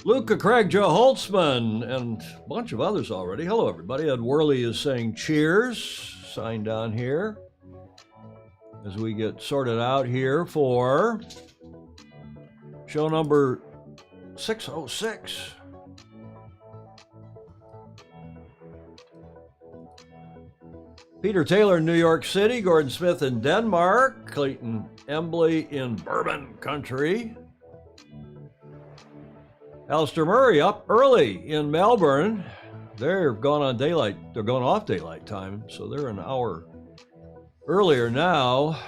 Luca, Craig, Joe Holtzman, and a bunch of others already. Hello, everybody. Ed Worley is saying cheers. Sign down here as we get sorted out here for show number 606. Peter Taylor in New York City, Gordon Smith in Denmark, Clayton Embley in Bourbon Country, Alistair Murray up early in Melbourne. They're gone on daylight. They're going off daylight time, so they're an hour earlier now.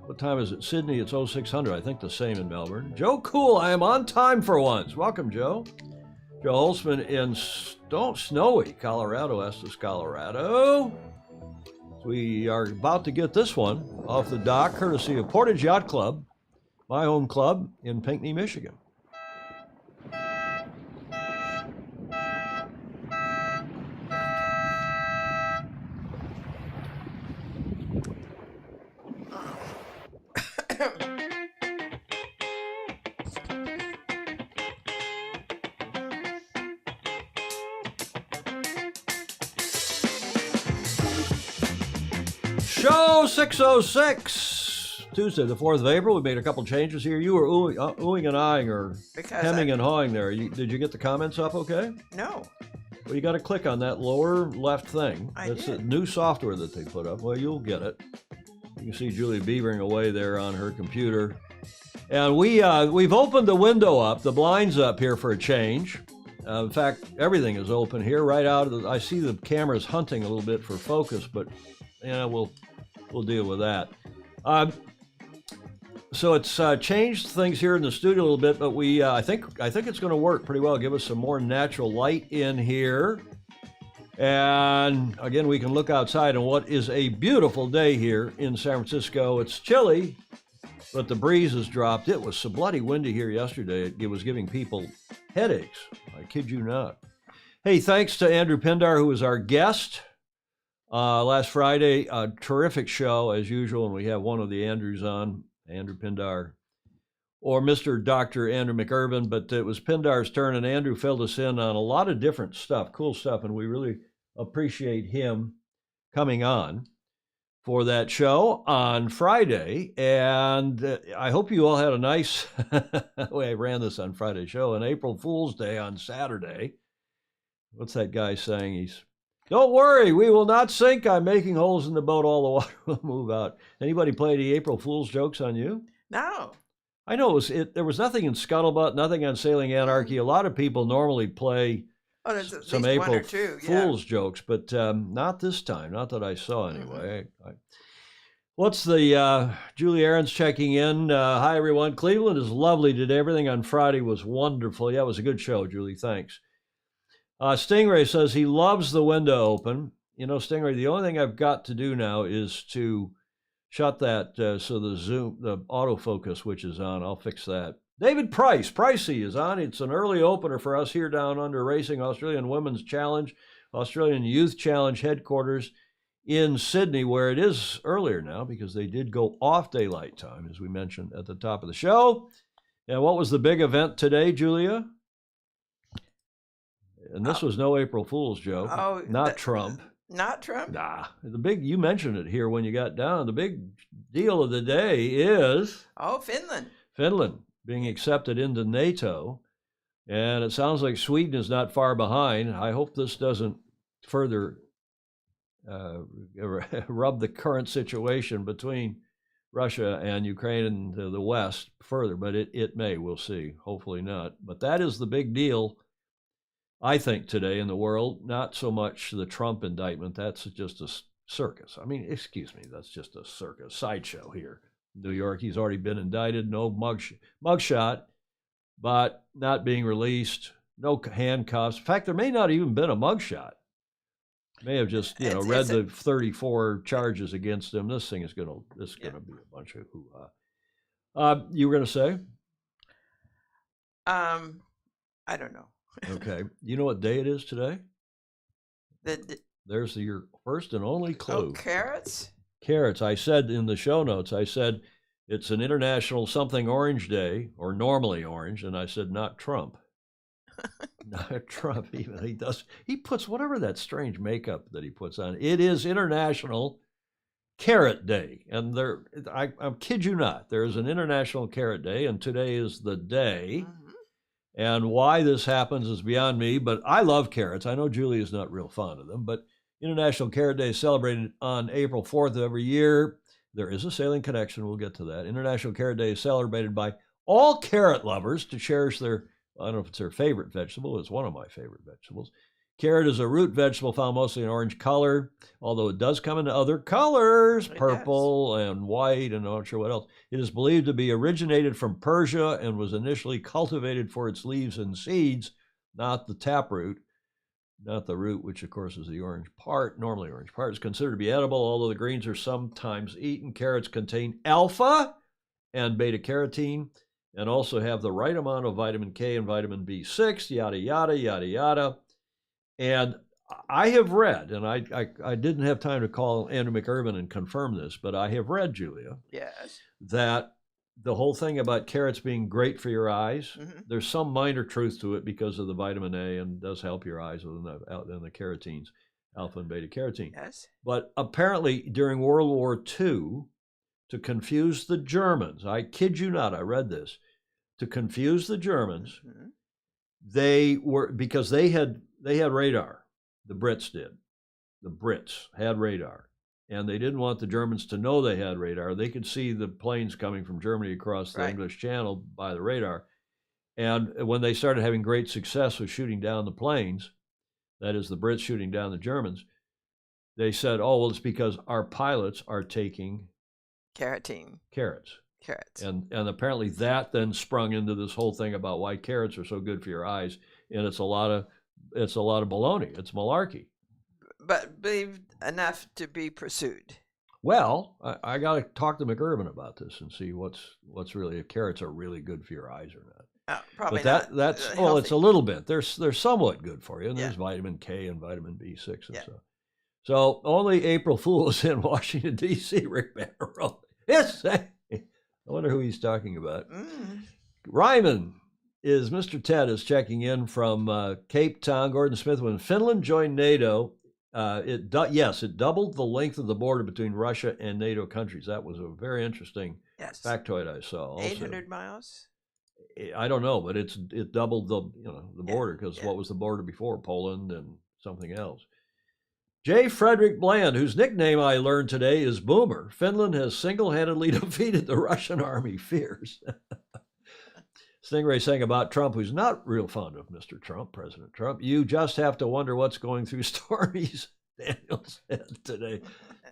What time is it? Sydney, it's 0600. I think the same in Melbourne. Joe Cool, I am on time for once. Welcome, Joe. Joe Holtzman in snowy Colorado, Estes, Colorado. We are about to get this one off the dock, courtesy of Portage Yacht Club, my home club in Pinckney, Michigan. Show 606, Tuesday, the 4th of April. We made a couple changes here. You were oohing and eyeing or hemming and hawing there. Did you get the comments up okay? No. Well, you got to click on that lower left thing. It's a new software that they put up. Well, you'll get it. You can see Julie beavering away there on her computer. And we've opened the window up, the blinds up here for a change. In fact, everything is open here right out of I see the cameras hunting a little bit for focus, but we'll deal with that. So it's changed things here in the studio a little bit, but I think it's going to work pretty well. Give us some more natural light in here, and again, we can look outside on what is a beautiful day here in San Francisco. It's chilly, but the breeze has dropped. It was so bloody windy here yesterday. It was giving people headaches. I kid you not. Hey, thanks to Andrew Pindar, who was our guest last Friday. A terrific show, as usual, and we have one of the Andrews on, Andrew Pindar, or Mr. Dr. Andrew McIrvin, but it was Pindar's turn, and Andrew filled us in on a lot of different stuff, cool stuff, and we really appreciate him coming on for that show on Friday. And I hope you all had a nice way I ran this on Friday's show, an April Fool's Day on Saturday. What's that guy saying? Don't worry, we will not sink. I'm making holes in the boat. All the water will move out. Anybody play any April Fool's jokes on you? No. I know there was nothing in Scuttlebutt, nothing on Sailing Anarchy. A lot of people normally play some April Fool's jokes, but not this time. Not that I saw anyway. What's the Julie Aaron's checking in? Hi, everyone. Cleveland is lovely today. Everything on Friday was wonderful. Yeah, it was a good show, Julie. Thanks. Stingray says he loves the window open. You know, Stingray, the only thing I've got to do now is to shut that so the autofocus, which is on, I'll fix that. David Pricey is on. It's an early opener for us here down under Racing Australian Women's Challenge, Australian Youth Challenge headquarters in Sydney, where it is earlier now because they did go off daylight time, as we mentioned at the top of the show. And what was the big event today, Julia? And this was no April Fool's joke. Oh, not Trump. Not Trump? Nah. You mentioned it here when you got down. The big deal of the day is... Oh, Finland. Finland being accepted into NATO. And it sounds like Sweden is not far behind. I hope this doesn't further rub the current situation between Russia and Ukraine and the West further. But it may. We'll see. Hopefully not. But that is the big deal, I think, today in the world. Not so much the Trump indictment. That's just a circus. I mean, excuse me, that's just a circus, sideshow here in New York. He's already been indicted, no mugshot, but not being released, no handcuffs. In fact, there may not even been a mugshot. May have just, read the 34 charges against him. This thing is gonna be a bunch of hoo-ha. You were gonna say? I don't know. Okay. You know what day it is today? There's your first and only clue. Oh, carrots? Carrots. I said in the show notes, I said it's an international something orange day, or normally orange, and I said not Trump. Trump, even he puts whatever that strange makeup that he puts on. It is International Carrot Day, and I kid you not, there is an International Carrot Day, and today is the day. Mm-hmm. And why this happens is beyond me, but I love carrots. I know Julie is not real fond of them, but International Carrot Day is celebrated on April 4th of every year. There is a sailing connection. We'll get to that. International Carrot Day is celebrated by all carrot lovers to cherish their, I don't know if it's their favorite vegetable. It's one of my favorite vegetables. Carrot is a root vegetable found mostly in orange color, although it does come in other colors, purple and white, and I'm not sure what else. It is believed to be originated from Persia and was initially cultivated for its leaves and seeds, not the taproot, not the root, which of course is the orange part. Normally orange part is considered to be edible, although the greens are sometimes eaten. Carrots contain alpha and beta-carotene and also have the right amount of vitamin K and vitamin B6, yada, yada, yada, yada. And I have read, and I didn't have time to call Andrew McIrvin and confirm this, but I have read, Julia, Yes. that the whole thing about carrots being great for your eyes, there's some minor truth to it because of the vitamin A and does help your eyes and the carotenes, alpha and beta carotene. Yes. But apparently during World War II, to confuse the Germans, I kid you not, I read this, to confuse the Germans, they were, because they had radar. The Brits did. The Brits had radar. And they didn't want the Germans to know they had radar. They could see the planes coming from Germany across the English Channel by the radar. And when they started having great success with shooting down the planes, that is the Brits shooting down the Germans, they said, oh, well, it's because our pilots are taking carrots. And apparently that then sprung into this whole thing about why carrots are so good for your eyes. And it's a lot of baloney. It's malarkey. But believed enough to be pursued. Well, I got to talk to McIrvin about this and see what's really, if carrots are really good for your eyes or not. Probably but that's healthy. Well, it's a little bit. They're somewhat good for you, and there's vitamin K and vitamin B6 and stuff. So only April Fools in Washington D.C. Rick Banner wrote. I wonder who he's talking about. Ryman is Mr. Ted is checking in from Cape Town. Gordon Smith, when Finland joined NATO, it doubled the length of the border between Russia and NATO countries. That was a very interesting factoid I saw. Also. 800 miles. I don't know, but it doubled the border, because what was the border before? Poland and something else. J. Frederick Bland, whose nickname I learned today is Boomer. Finland has single-handedly defeated the Russian army fears. Stingray saying about Trump, who's not real fond of Mr. Trump, President Trump. You just have to wonder what's going through Stormy's Daniel's head today.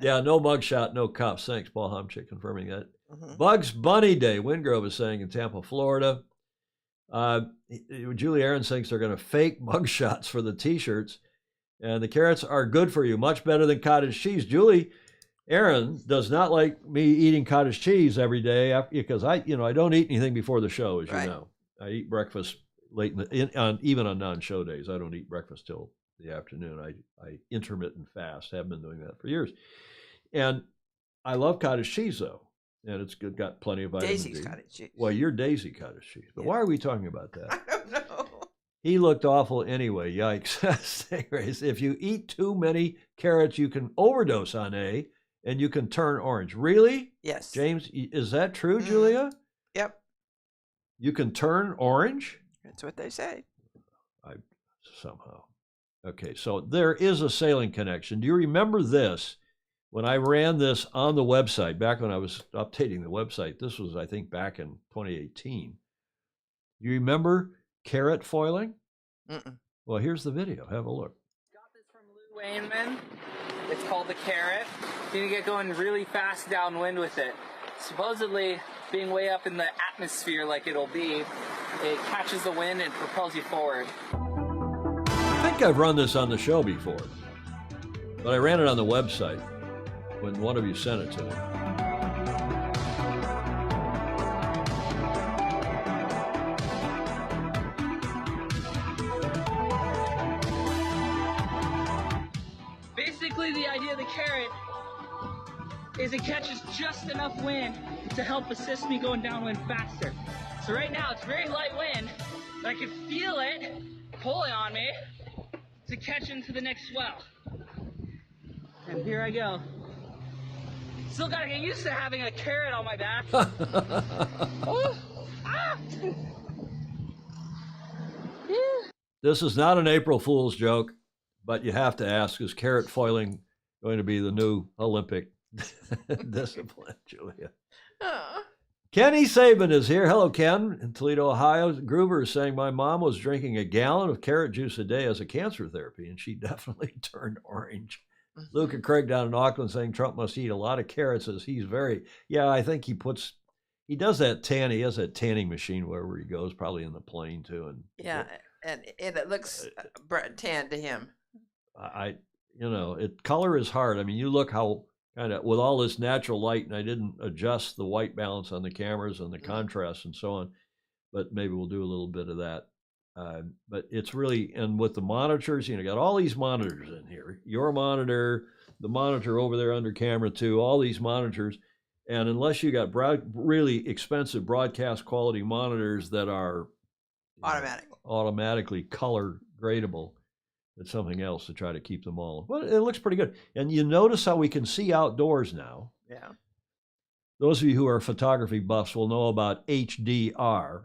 Yeah, no mugshot, no cops. Thanks, Paul Homchick, confirming that. Bugs Bunny Day, Wingrove is saying in Tampa, Florida. Julie Aaron thinks they're going to fake mugshots for the T-shirts. And the carrots are good for you, much better than cottage cheese. Julie Aaron does not like me eating cottage cheese every day because I don't eat anything before the show, as you know. I eat breakfast late even on non-show days. I don't eat breakfast till the afternoon. I intermittent fast. Have been doing that for years. And I love cottage cheese though, and it's good. Got plenty of vitamin Daisy's D. cottage cheese. Well, you're Daisy cottage cheese, but why are we talking about that? I don't know. He looked awful anyway. Yikes. If you eat too many carrots, you can overdose on A and you can turn orange. Really? Yes. James, is that true, Julia? Yep. You can turn orange? That's what they say. Somehow. Okay, so there is a sailing connection. Do you remember this? When I ran this on the website, back when I was updating the website, this was, I think, back in 2018. You remember carrot foiling? Well, here's the video. Have a look. Got this from Lou Wainman. It's called the carrot. You can get going really fast downwind with it. Supposedly, being way up in the atmosphere like it'll be, it catches the wind and propels you forward. I think I've run this on the show before, but I ran it on the website when one of you sent it to me. Basically, the idea of the carrot is it catches just enough wind to help assist me going downwind faster. So right now, it's very light wind, I can feel it pulling on me to catch into the next swell. And here I go. Still gotta get used to having a carrot on my back. Oh, ah. This is not an April Fool's joke, but you have to ask, is carrot foiling going to be the new Olympic discipline, Julia? Kenny Saban is here. Hello, Ken, in Toledo, Ohio. Groover is saying, my mom was drinking a gallon of carrot juice a day as a cancer therapy, and she definitely turned orange. Luke and Craig down in Auckland saying Trump must eat a lot of carrots as he's very, I think he does that tan, he has that tanning machine wherever he goes, probably in the plane too. And yeah, and it looks tan to him. Color is hard. I mean, you look how kind of with all this natural light, and I didn't adjust the white balance on the cameras and the contrast and so on, but maybe we'll do a little bit of that. But it's really, and with the monitors, you got all these monitors in here, your monitor, the monitor over there under camera 2, all these monitors. And unless you got really expensive broadcast quality monitors that are automatically color gradable, it's something else to try to keep them all. But it looks pretty good. And you notice how we can see outdoors now. Yeah. Those of you who are photography buffs will know about HDR.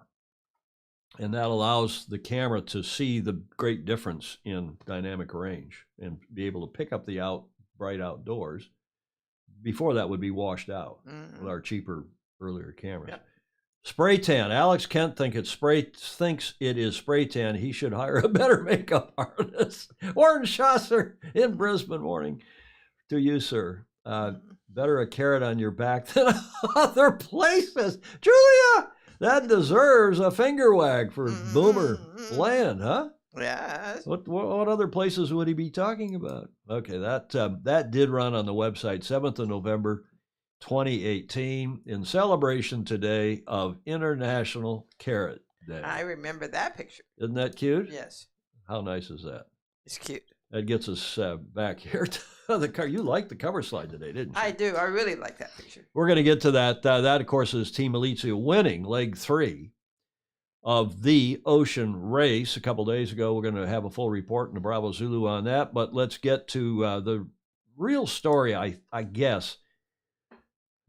And that allows the camera to see the great difference in dynamic range and be able to pick up the bright outdoors. Before that would be washed out with our cheaper, earlier cameras. Yep. Spray tan. Alex Kent thinks it is spray tan. He should hire a better makeup artist. Warren Schasser in Brisbane. Morning to you, sir. Better a carrot on your back than other places. Julia! That deserves a finger wag for Boomer Land, huh? Yeah. What other places would he be talking about? Okay, that did run on the website, 7th of November, 2018, in celebration today of International Carrot Day. I remember that picture. Isn't that cute? Yes. How nice is that? It's cute. That gets us back here to the cover. You liked the cover slide today, didn't you? I do. I really like that picture. We're going to get to that. That, of course, is Team Malizia winning leg 3 of the Ocean Race a couple days ago. We're going to have a full report in the Bravo Zulu on that. But let's get to the real story, I guess,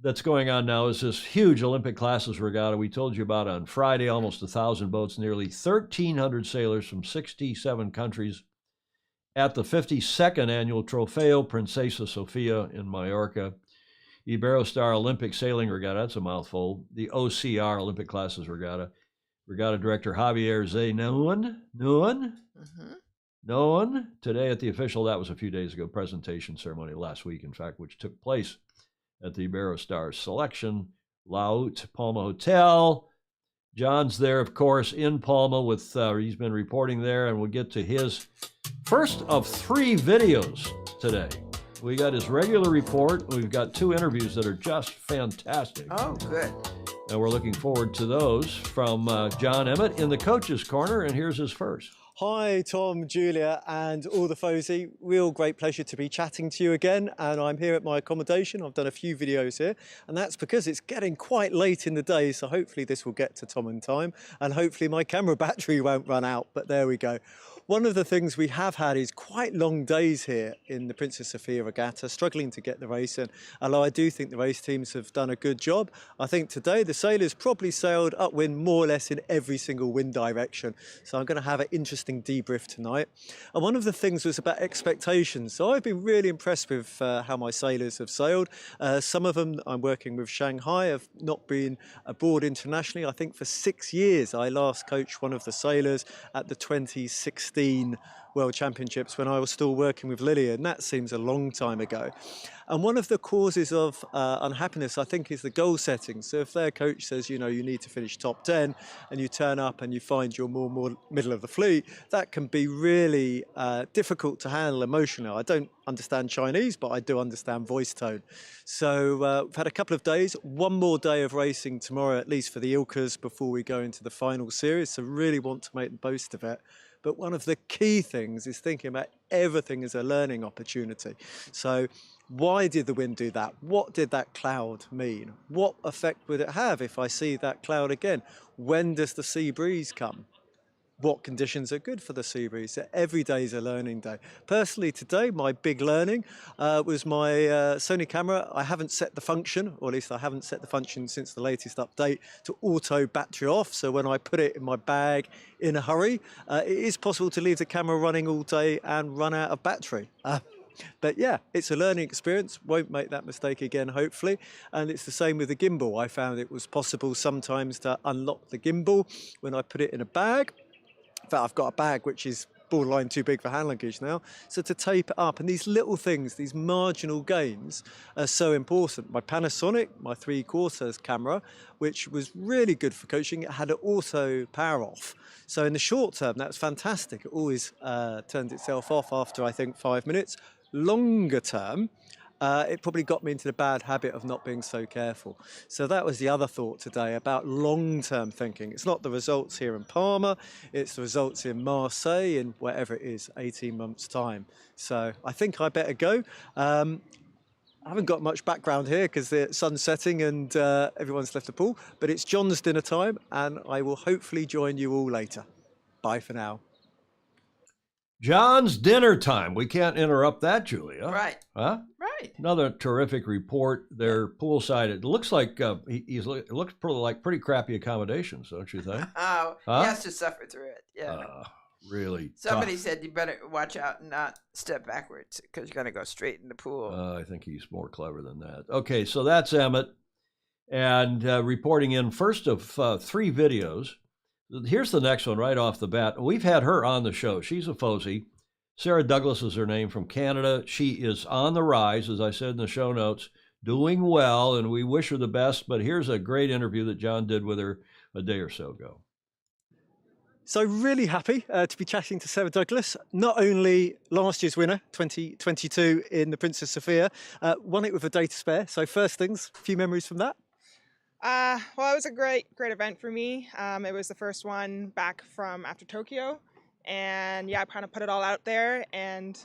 that's going on now is this huge Olympic classes regatta we told you about on Friday. Almost 1,000 boats, nearly 1,300 sailors from 67 countries at the 52nd annual Trofeo Princesa Sofia in Mallorca. Iberostar Olympic Sailing Regatta, that's a mouthful. The OCR Olympic Classes Regatta. Regatta Director Javier Zenoan today at the official, that was a few days ago, presentation ceremony last week, in fact, which took place at the Iberostar Selection, Laut Palma Hotel. John's there, of course, in Palma with, he's been reporting there, and we'll get to his first of 3 videos today. We got his regular report. We've got 2 interviews that are just fantastic. Oh, good. And we're looking forward to those from John Emmett in the Coach's Corner, and here's his first. Hi, Tom, Julia, and all the Fozy. Real great pleasure to be chatting to you again. And I'm here at my accommodation. I've done a few videos here, and that's because it's getting quite late in the day. So hopefully this will get to Tom in time, and hopefully my camera battery won't run out. But there we go. One of the things we have had is quite long days here in the Princess Sophia Regatta, struggling to get the race in. Although I do think the race teams have done a good job. I think today the sailors probably sailed upwind more or less in every single wind direction. So I'm going to have an interesting debrief tonight. And one of the things was about expectations. So I've been really impressed with how my sailors have sailed. Some of them I'm working with Shanghai have not been aboard internationally. I think for 6 years I last coached one of the sailors at the 2016 World Championships when I was still working with Lily, and that seems a long time ago. And one of the causes of unhappiness, I think, is the goal setting. So if their coach says, you need to finish top 10, and you turn up and you find you're more middle of the fleet, that can be really difficult to handle emotionally. I don't understand Chinese, but I do understand voice tone. So we've had a couple of days, one more day of racing tomorrow, at least for the Ilkas, before we go into the final series. So really want to make the most of it. But one of the key things is thinking about everything as a learning opportunity. So why did the wind do that? What did that cloud mean? What effect would it have if I see that cloud again? When does the sea breeze come? what conditions are good for the sea breeze. So every day is a learning day. Personally, today, my big learning was my Sony camera. I haven't set the function, or at least I haven't set the function since the latest update, to auto battery off. So when I put it in my bag in a hurry, it is possible to leave the camera running all day and run out of battery. But yeah, it's a learning experience. Won't make that mistake again, hopefully. And it's the same with the gimbal. I found it was possible sometimes to unlock the gimbal when I put it in a bag. In fact, I've got a bag which is borderline too big for hand luggage now. So to tape it up, and these little things, these marginal gains are so important. My Panasonic, my 3/4 camera, which was really good for coaching, it had an auto power off. So in the short term, that's fantastic. It always turned itself off after, I think, 5 minutes. Longer term, it probably got me into the bad habit of not being so careful. So that was the other thought today about long-term thinking. It's not the results here in Palma, it's the results in Marseille in whatever it is, 18 months' time. So I think I better go. I haven't got much background here because the sun's setting and everyone's left the pool, but it's John's dinner time and I will hopefully join you all later. Bye for now. John's dinner time. We can't interrupt that, Julia. Right. Huh? Right. Another terrific report. They're poolside. It looks like it looks pretty crappy accommodations, don't you think? Oh, Huh? he has to suffer through it. Yeah. Really. Somebody tough. said you better watch out and not step backwards because you're going to go straight in the pool. I think he's more clever than that. Okay, so that's Emmett, and reporting in first of 3 videos. Here's the next one right off the bat. We've had her on the show. She's a Fozy. Sarah Douglas is her name, from Canada. She is on the rise, as I said in the show notes, doing well, and we wish her the best. But here's a great interview that John did with her a day or so ago. So really happy to be chatting to Sarah Douglas, not only last year's winner, 2022 in the Princess Sophia, won it with a day to spare. So first things, a few memories from that. Well, it was a great event for me. It was the first one back from after Tokyo. And yeah, I kind of put it all out there and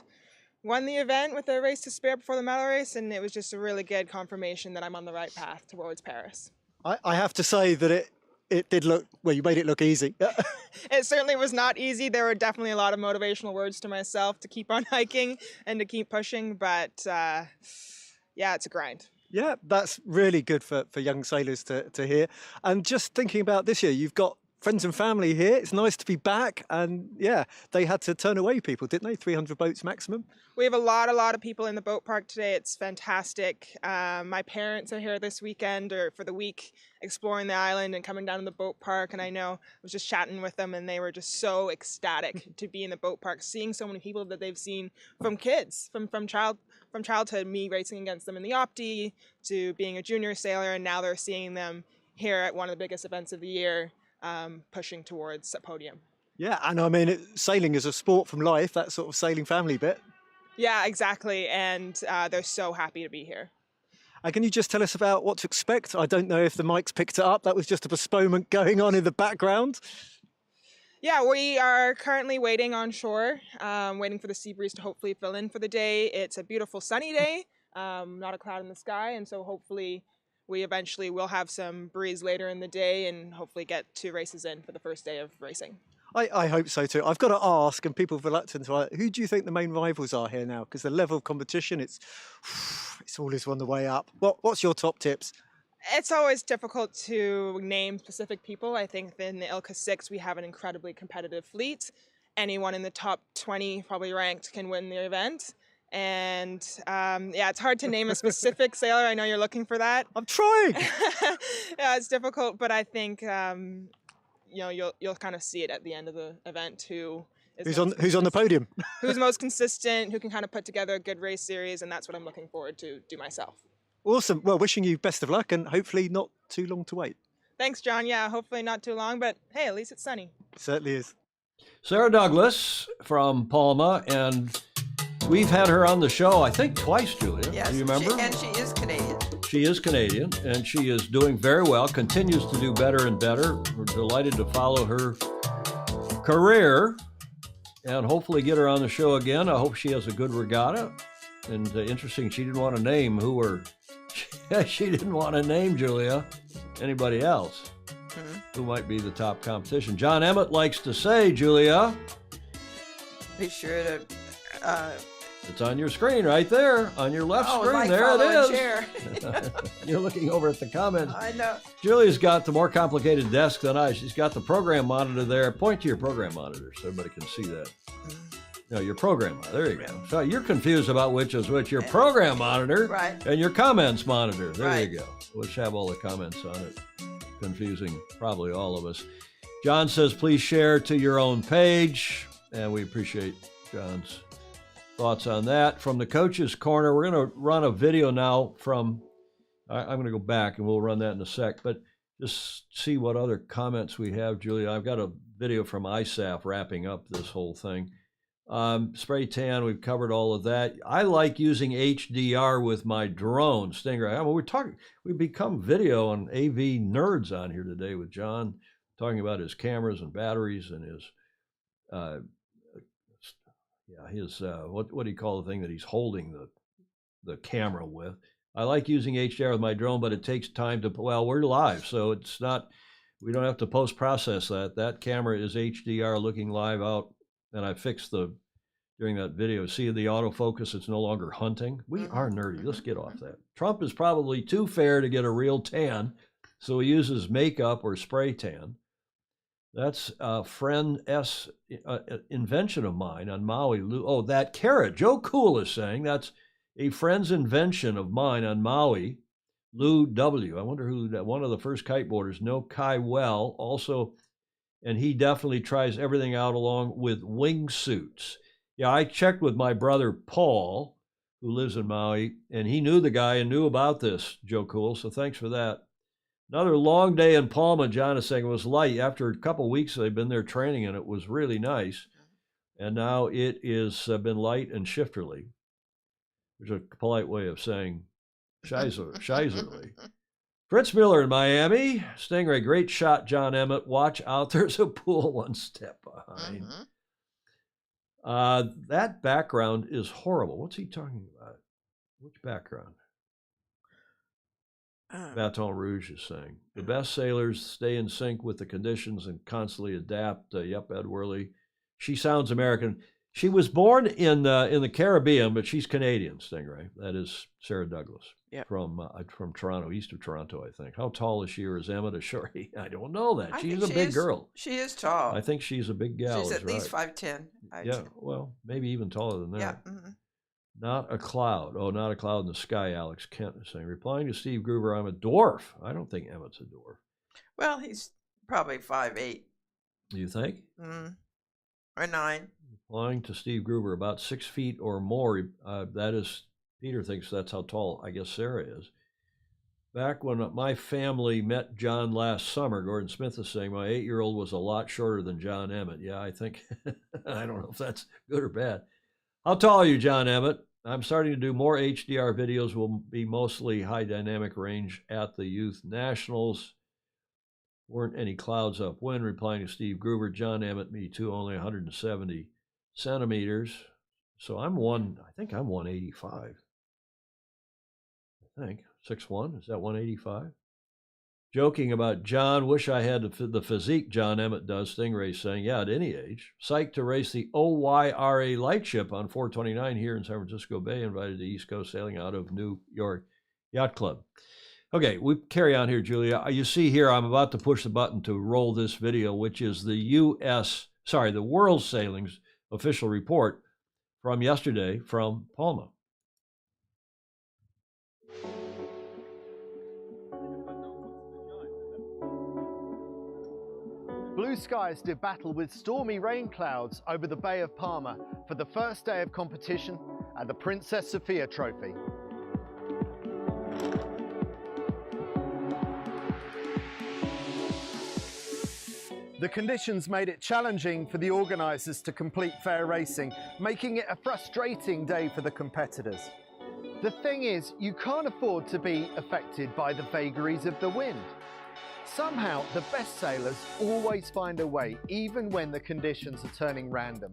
won the event with a race to spare before the medal race. And it was just a really good confirmation that I'm on the right path towards Paris. I have to say that it did look, well, you made it look easy. It certainly was not easy. There were definitely a lot of motivational words to myself to keep on hiking and to keep pushing. But yeah, it's a grind. Yeah, that's really good for young sailors to hear. And just thinking about this year, you've got friends and family here. It's nice to be back. And yeah, they had to turn away people, didn't they? 300 boats maximum. We have a lot of people in the boat park today. It's fantastic. My parents are here this weekend or for the week exploring the island and coming down to the boat park. And I know I was just chatting with them and they were just so ecstatic to be in the boat park, seeing so many people that they've seen from kids, from childhood, me racing against them in the Opti to being a junior sailor. And now they're seeing them here at one of the biggest events of the year, pushing towards a podium. Yeah, and I mean, sailing is a sport from life, that sort of sailing family bit. Yeah, exactly. And they're so happy to be here. Can you just tell us about what to expect? I don't know if the mics picked it up. That was just a postponement going on in the background. Yeah, we are currently waiting on shore, waiting for the sea breeze to hopefully fill in for the day. It's a beautiful sunny day, not a cloud in the sky. And so hopefully we eventually will have some breeze later in the day and hopefully get 2 races in for the first day of racing. I hope so too. I've got to ask, and people are reluctant to ask, who do you think the main rivals are here now? Because the level of competition, it's always on the way up. What's your top tips? It's always difficult to name specific people. I think in the ILCA 6 we have an incredibly competitive fleet. Anyone in the top 20 probably ranked can win the event. And yeah, it's hard to name a specific sailor. I know you're looking for that. I'm trying. Yeah, it's difficult, but I think you know, you'll kind of see it at the end of the event who's on the podium, who's most consistent, who can kind of put together a good race series, and that's what I'm looking forward to do myself. Awesome. Well, wishing you best of luck and hopefully not too long to wait. Thanks, John. Yeah, hopefully not too long, but hey, at least it's sunny. It certainly is. Sarah Douglas from Palma, and we've had her on the show, I think, twice, Julia. Yes, do you remember? and she is Canadian. She is Canadian, and she is doing very well, continues to do better and better. We're delighted to follow her career and hopefully get her on the show again. I hope she has a good regatta. And interesting, she didn't want to name she didn't want to name, Julia, anybody else. Mm-hmm. who might be the top competition. John Emmett likes to say, Julia. Be sure to. It's on your screen right there, on your left screen. Like, there follow, it and is. share. You're looking over at the comments. I know. Julia's got the more complicated desk than I. She's got the program monitor there. Point to your program monitor so everybody can see that. No, your program monitor. There you go. So you're confused about which is which. Your program monitor Right. and your comments monitor. There Right. you go. Which have all the comments on it. Confusing probably all of us. John says, please share to your own page. And we appreciate John's thoughts on that. From the Coach's Corner, we're going to run a video now from, I'm going to go back and we'll run that in a sec, but just see what other comments we have, Julia. I've got a video from ISAF wrapping up this whole thing. Spray tan, we've covered all of that. I like using HDR with my drone, Stingray. I mean, we've become video and AV nerds on here today with John, talking about his cameras and batteries and his, what do you call the thing that he's holding the camera with? I like using HDR with my drone, but it takes time to, well, we're live, so it's not, we don't have to post-process that. That camera is HDR looking live out, and I fixed during that video, see the autofocus, it's no longer hunting. We are nerdy, let's get off that. Trump is probably too fair to get a real tan, so he uses makeup or spray tan. That's a friend S invention of mine on Maui. Oh, that carrot. Joe Cool is saying that's a friend's invention of mine on Maui. Lou W. I wonder who that, one of the first kiteboarders, know Kai well also, and he definitely tries everything out along with wingsuits. Yeah, I checked with my brother Paul, who lives in Maui, and he knew the guy and knew about this, Joe Cool, so thanks for that. Another long day in Palma, John is saying, was light. After a couple of weeks, they've been there training, and it was really nice. And now it is been light and shifterly. There's a polite way of saying scheizerly. Fritz Miller in Miami. Stingray, great shot, John Emmett. Watch out, there's a pool one step behind. That background is horrible. What's he talking about? Which background? Baton Rouge is saying the best sailors stay in sync with the conditions and constantly adapt. Yep, Ed Worley. She sounds American. She was born in the Caribbean, but she's Canadian. Stingray. That is Sarah Douglas. Yep. From Toronto, east of Toronto, I think. How tall is she, or is Emmett a shorty? I don't know that. She's a she big is, girl. She is tall. I think she's a big gal. She's at least right. 5'10". Yeah, well, maybe even taller than that. Yeah. Not a cloud. Oh, not a cloud in the sky, Alex Kent is saying. Replying to Steve Gruber, I'm a dwarf. I don't think Emmett's a dwarf. Well, he's probably 5'8". You think? Or 9. Replying to Steve Gruber, about 6 feet or more. That is, Peter thinks that's how tall, I guess, Sarah is. Back when my family met John last summer, Gordon Smith is saying, my 8-year-old was a lot shorter than John Emmett. Yeah, I think, I don't know if that's good or bad. How tall are you, John Emmett? I'm starting to do more HDR videos. Will be mostly high dynamic range at the Youth Nationals. Weren't any clouds upwind. Replying to Steve Gruber, John Emmett, me too, only 170 centimeters. So I think I'm 185. I think 6'1", is that 185? Joking about John, wish I had the physique John Emmett does. Stingray saying, yeah, at any age. Psyched to race the OYRA lightship on 429 here in San Francisco Bay. Invited to East Coast sailing out of New York Yacht Club. Okay, we carry on here, Julia. You see here, I'm about to push the button to roll this video, which is the World Sailing's official report from yesterday from Palma. Blue skies did battle with stormy rain clouds over the Bay of Palma for the first day of competition at the Princess Sophia Trophy. The conditions made it challenging for the organisers to complete fair racing, making it a frustrating day for the competitors. The thing is, you can't afford to be affected by the vagaries of the wind. Somehow, the best sailors always find a way, even when the conditions are turning random.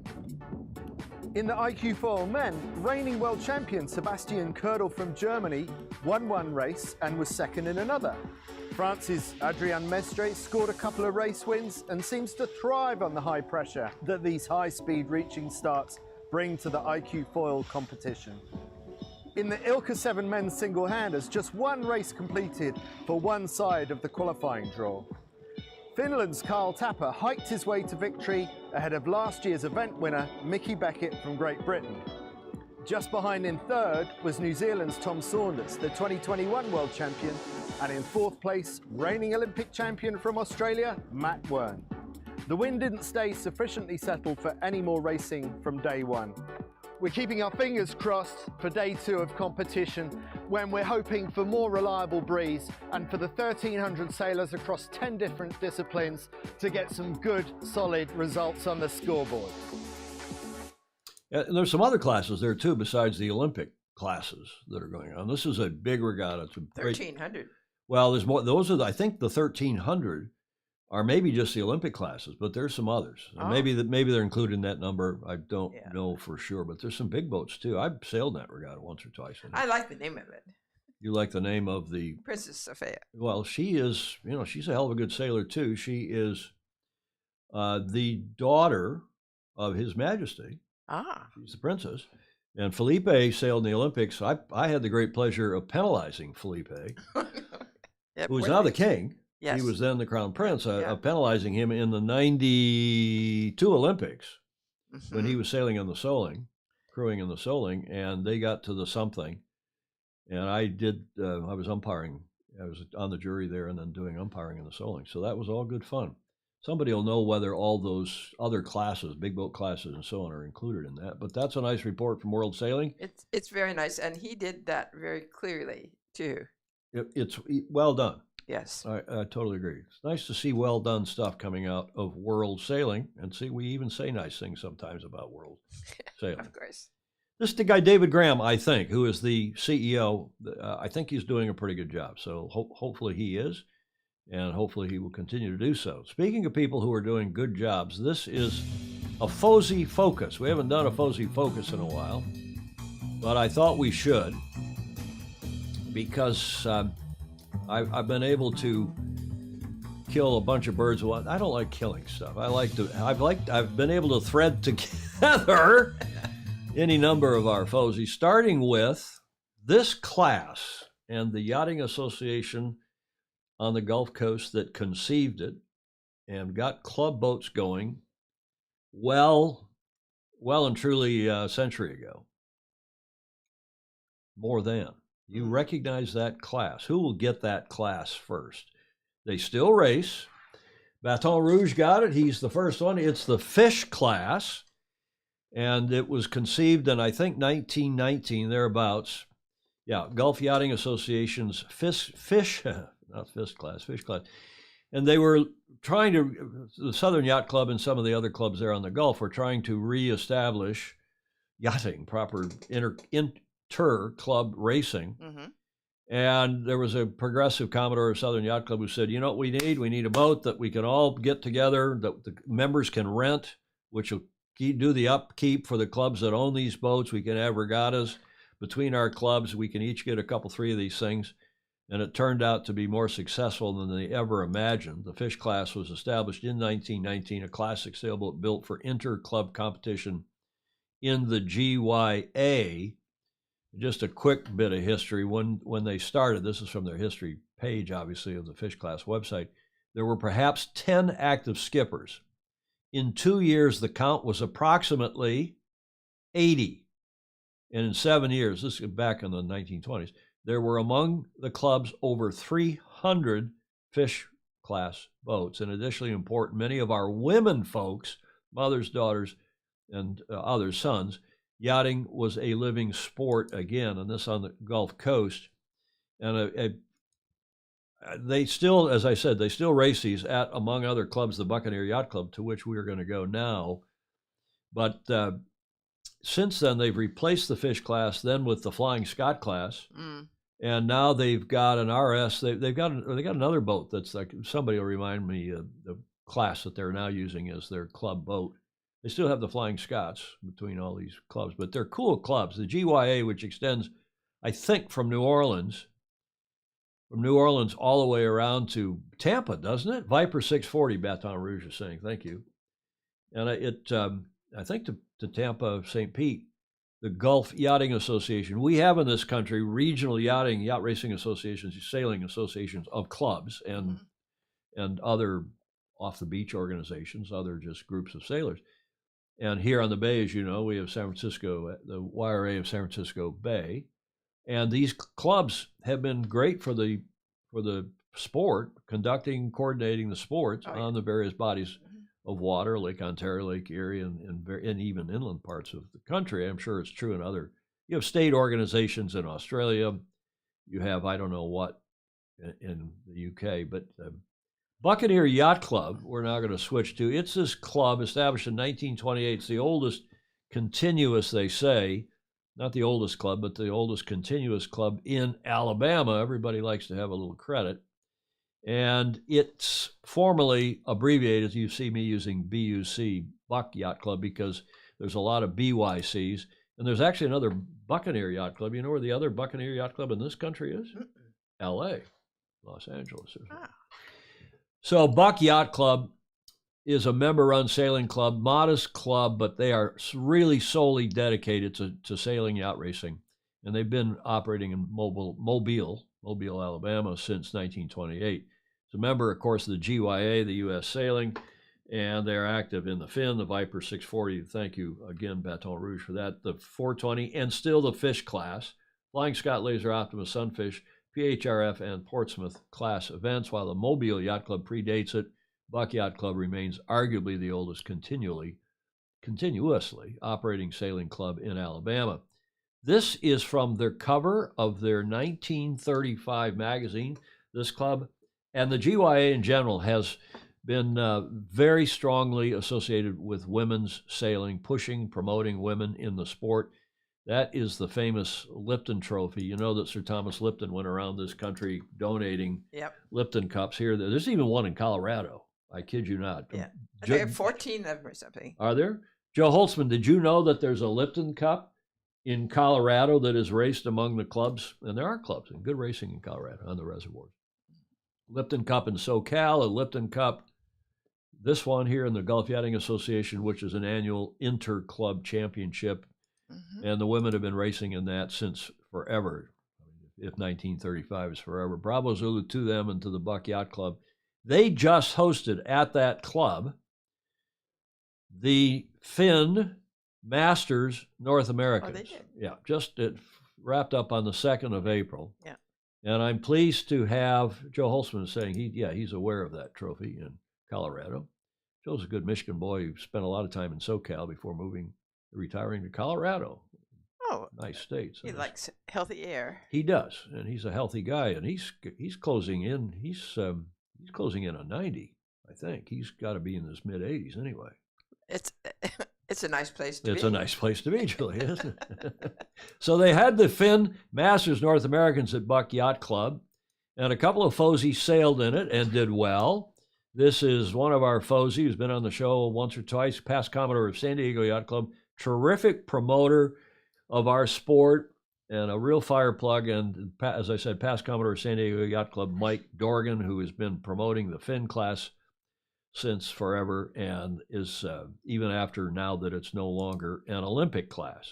In the IQ foil men, reigning world champion Sebastian Kördel from Germany won one race and was second in another. France's Adrien Mestre scored a couple of race wins and seems to thrive on the high pressure that these high-speed reaching starts bring to the IQ foil competition. In the Ilka 7 men's single-handers, just one race completed for one side of the qualifying draw. Finland's Carl Tapper hiked his way to victory ahead of last year's event winner Mickey Beckett from Great Britain. Just behind in third was New Zealand's Tom Saunders, the 2021 world champion, and in fourth place, reigning Olympic champion from Australia, Matt Wern. The wind didn't stay sufficiently settled for any more racing from day one. We're keeping our fingers crossed for day 2 of competition, when we're hoping for more reliable breeze and for the 1,300 sailors across 10 different disciplines to get some good, solid results on the scoreboard. Yeah, and there's some other classes there too, besides the Olympic classes that are going on. This is a big regatta. It's a great, 1,300. well, there's more. Those are, I think, the 1,300 are maybe just the Olympic classes, but there's some others. Oh. Maybe they're included in that number. I don't Yeah. know for sure, but there's some big boats too. I've sailed in that regatta once or twice. I like the name of it. You like the name of the Princess Sophia. Well, she is, she's a hell of a good sailor too. She is the daughter of His Majesty. Ah. She's the princess. And Felipe sailed in the Olympics. I had the great pleasure of penalizing Felipe, Yep, who is where now they- the king. Yes. He was then the crown prince, Yeah. penalizing him in the 92 Olympics when he Mhm. was sailing in the Soling, crewing in the Soling, and they got to the something. And I was umpiring. I was on the jury there and then doing umpiring in the Soling. So that was all good fun. Somebody will know whether all those other classes, big boat classes and so on, are included in that. But that's a nice report from World Sailing. It's very nice, and he did that very clearly too. It's well done. Yes. I totally agree. It's nice to see well done stuff coming out of World Sailing, and see, we even say nice things sometimes about World Sailing. Of course. This is the guy, David Graham, I think, who is the CEO. I think he's doing a pretty good job. So hopefully he is, and hopefully he will continue to do so. Speaking of people who are doing good jobs, this is a FOSI Focus. We haven't done a FOSI Focus in a while, but I thought we should, because I've been able to kill a bunch of birds. I don't like killing stuff. I've been able to thread together any number of our FOSI, starting with this class and the Yachting Association on the Gulf Coast that conceived it and got club boats going well and truly a century ago. More than. You recognize that class. Who will get that class first? They still race. Baton Rouge got it. He's the first one. It's the fish class. And it was conceived in, I think, 1919, thereabouts. Yeah, Gulf Yachting Association's fish class. And they were trying to, the Southern Yacht Club and some of the other clubs there on the Gulf were trying to reestablish yachting, proper inter-club racing. Mm-hmm. And there was a progressive Commodore of Southern Yacht Club who said, you know what we need? We need a boat that we can all get together, that the members can rent, which will do the upkeep for the clubs that own these boats. We can have regattas between our clubs. We can each get a couple, 3 of these things. And it turned out to be more successful than they ever imagined. The fish class was established in 1919, a classic sailboat built for inter-club competition in the GYA. Just a quick bit of history. When they started, this is from their history page, obviously, of the Fish Class website, there were perhaps 10 active skippers. In 2 years, the count was approximately 80. And in 7 years, this is back in the 1920s, there were among the clubs over 300 fish class boats. And additionally important, many of our women folks, mothers, daughters, and other sons, yachting was a living sport again, and this on the Gulf Coast. And they still, as I said, they still race these at, among other clubs, the Buccaneer Yacht Club, to which we are going to go now. But since then, they've replaced the fish class then with the Flying Scot class, And now they've got an RS. They've got another boat that's like, somebody will remind me of the class that they're now using as their club boat. They still have the Flying Scots between all these clubs, but they're cool clubs. The GYA, which extends, I think, from New Orleans all the way around to Tampa, doesn't it? Viper 640, Baton Rouge is saying, thank you. And I think to Tampa, St. Pete, the Gulf Yachting Association. We have in this country regional yacht racing associations, sailing associations of clubs and other off the beach organizations, other just groups of sailors. And here on the bay, as you know, we have San Francisco, the YRA of San Francisco Bay. And these clubs have been great for the sport, coordinating the sports on the various bodies of water, Lake Ontario, Lake Erie, and even inland parts of the country. I'm sure it's true in other. You have state organizations in Australia. You have, I don't know what, in the UK, but Buccaneer Yacht Club, we're now going to switch to. It's this club established in 1928. It's the oldest continuous, they say, not the oldest club, but the oldest continuous club in Alabama. Everybody likes to have a little credit. And it's formally abbreviated. You see me using BUC, Buck Yacht Club, because there's a lot of BYCs. And there's actually another Buccaneer Yacht Club. You know where the other Buccaneer Yacht Club in this country is? L.A., Los Angeles. So Buck Yacht Club is a member-run sailing club, modest club, but they are really solely dedicated to sailing yacht racing. And they've been operating in Mobile, Alabama, since 1928. It's a member, of course, of the GYA, the U.S. Sailing, and they're active in the Finn, the Viper 640. Thank you again, Baton Rouge, for that. The 420, and still the fish class, Flying Scott, Laser Optimus, Sunfish, PHRF, and Portsmouth class events. While the Mobile Yacht Club predates it, Buck Yacht Club remains arguably the oldest continuously operating sailing club in Alabama. This is from their cover of their 1935 magazine. This club and the GYA in general has been very strongly associated with women's sailing, promoting women in the sport. That is the famous Lipton Trophy. You know that Sir Thomas Lipton went around this country donating Lipton cups here. There's even one in Colorado. I kid you not. Yeah. There are 14 of them or something. Are there? Joe Holtzman, did you know that there's a Lipton Cup in Colorado that is raced among the clubs? And there are clubs and good racing in Colorado on the reservoirs. Lipton Cup in SoCal, a Lipton Cup, this one here in the Gulf Yachting Association, which is an annual inter-club championship. And the women have been racing in that since forever, if 1935 is forever. Bravo Zulu to them and to the Buck Yacht Club. They just hosted at that club the Finn Masters North Americans. Oh, they did? Yeah, it wrapped up on the 2nd of April. Yeah. And I'm pleased to have Joe Holtzman saying he's aware of that trophy in Colorado. Joe's a good Michigan boy who spent a lot of time in SoCal before retiring to Colorado. Oh, nice state. So he likes healthy air. He does, and he's a healthy guy, and he's closing in. He's closing in on 90. I think he's got to be in his mid 80s anyway. It's a nice place to be. It's a nice place to be, Julie, isn't it? So they had the Finn Masters North Americans at Buck Yacht Club, and a couple of Fozies sailed in it and did well. This is one of our Fozies who's been on the show once or twice, past Commodore of San Diego Yacht Club, terrific promoter of our sport and a real fire plug. And as I said, past Commodore of San Diego Yacht Club, Mike Dorgan, who has been promoting the Finn class since forever and is, even after now that it's no longer an Olympic class.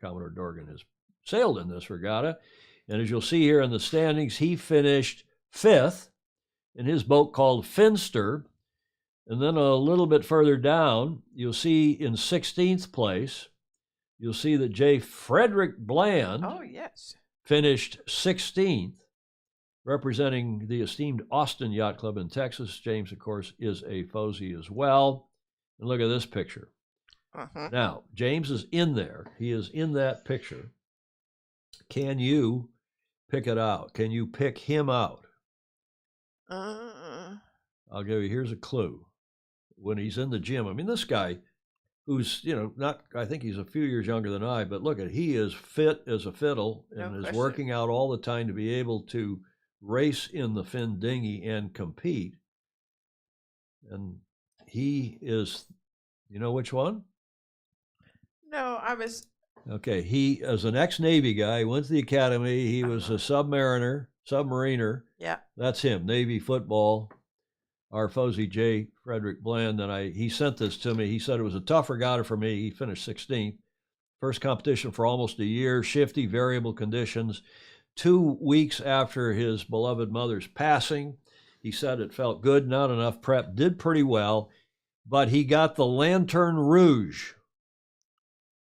Commodore Dorgan has sailed in this regatta. And as you'll see here in the standings, he finished 5th in his boat called Finster. And then a little bit further down, you'll see in 16th place, you'll see that J. Frederick Bland finished 16th, representing the esteemed Austin Yacht Club in Texas. James, of course, is a Fozie as well. And look at this picture. Now, James is in there. He is in that picture. Can you pick it out? Can you pick him out? I'll give you, here's a clue. When he's in the gym, I mean, this guy, who's, not, I think he's a few years younger than I, but look he is fit as a fiddle and No is question. working out all the time to be able to race in the Finn dinghy and compete. And he is, which one? No, I was. Okay, he is an ex-Navy guy, went to the academy. He was a submariner. Yeah. That's him, Navy football. Our Fosey J. Frederick Bland, and he sent this to me. He said it was a tough regatta for me. He finished 16th. First competition for almost a year, shifty, variable conditions. 2 weeks after his beloved mother's passing, he said it felt good, not enough prep, did pretty well, but he got the Lanterne Rouge.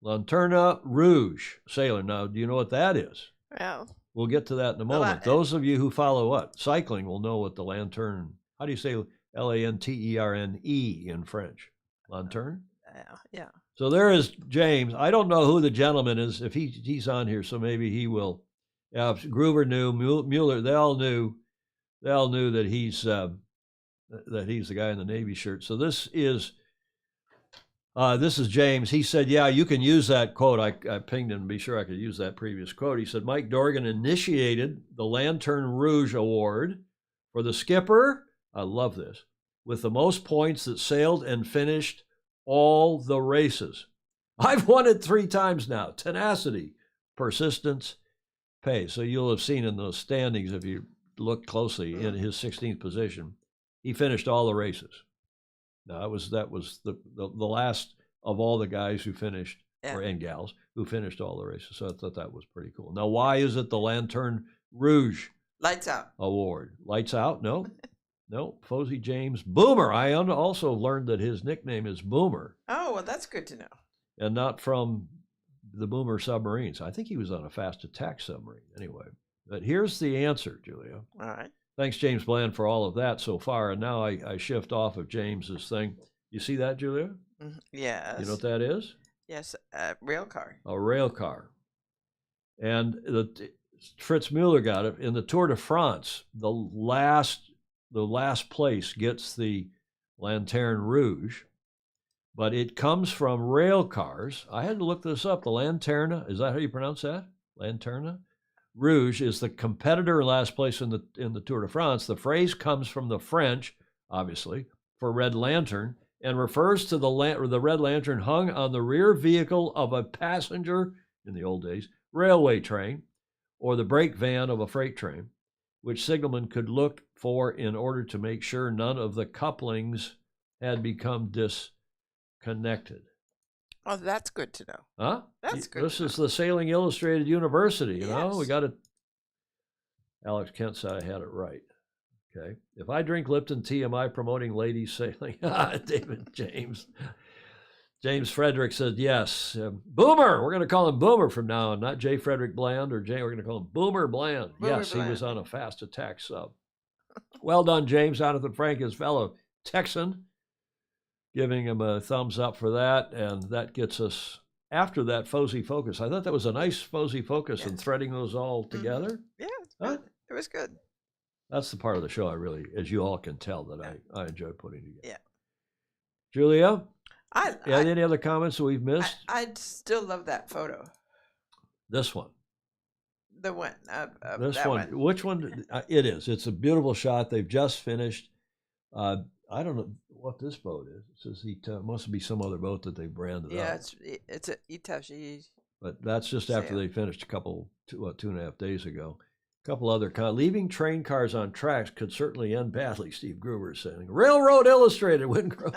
Lanterna Rouge sailor. Now, do you know what that is? Well, We'll get to that in a moment. Those of you who follow what? Cycling will know what the lanterne, how do you say Lanterne in French? Lanterne? yeah. So there is James. I don't know who the gentleman is, if he's on here, so maybe he will. Gruber knew, Mueller, they all knew that he's the guy in the Navy shirt. So this is James. He said, yeah, you can use that quote. I pinged him to be sure I could use that previous quote. He said, Mike Dorgan initiated the Lanterne Rouge Award for the skipper, I love this, with the most points that sailed and finished all the races. I've won it 3 times now. Tenacity, persistence, pay. So you'll have seen in those standings, if you look closely, in his 16th position, he finished all the races. Now, that was the last of all the guys who finished, and gals, who finished all the races. So I thought that was pretty cool. Now, why is it the Lanterne Rouge Lights out. Award? Lights out? No. No. Fosey James Boomer. I also learned that his nickname is Boomer. Oh, well, that's good to know. And not from the Boomer submarines. I think he was on a fast attack submarine anyway. But here's the answer, Julia. All right. Thanks, James Bland, for all of that so far. And now I shift off of James's thing. You see that, Julia? Yes. You know what that is? Yes, rail car. A rail car. And Fritz Mueller got it in the Tour de France. The last place gets the Lanterne Rouge, but it comes from rail cars. I had to look this up. The Lanterna, is that how you pronounce that? Lanterna Rouge is the competitor in last place in the Tour de France. The phrase comes from the French, obviously, for red lantern, and refers to the red lantern hung on the rear vehicle of a passenger, in the old days, railway train, or the brake van of a freight train, which signalmen could look for in order to make sure none of the couplings had become disconnected. Oh, that's good to know. Huh? That's good. This is the Sailing Illustrated University, you know? Yes. We got it. Alex Kent said I had it right. Okay. If I drink Lipton tea, am I promoting ladies sailing? David James. James Frederick said yes. Boomer! We're going to call him Boomer from now on, not J. Frederick Bland or Jay. We're going to call him Boomer Bland. Boomer yes, Bland. He was on a fast attack sub. Well done, James. Jonathan Frank, his fellow Texan, giving him a thumbs up for that. And that gets us, after that, Fosey Focus. I thought that was a nice Fosey Focus and threading those all together. Yeah, Huh? it was good. That's the part of the show I really, as you all can tell, that I enjoy putting together. Yeah. Julia, I any other comments that we've missed? I still love that photo. This one. The one. This that one. Which one? It is. It's a beautiful shot. They've just finished. I don't know what this boat is. It says it must be some other boat that they branded Yeah, up. it's a Itachi. But that's just after they finished 2.5 days ago. A couple other leaving train cars on tracks could certainly end badly, Steve Gruber is saying. Railroad Illustrated, Wingrove.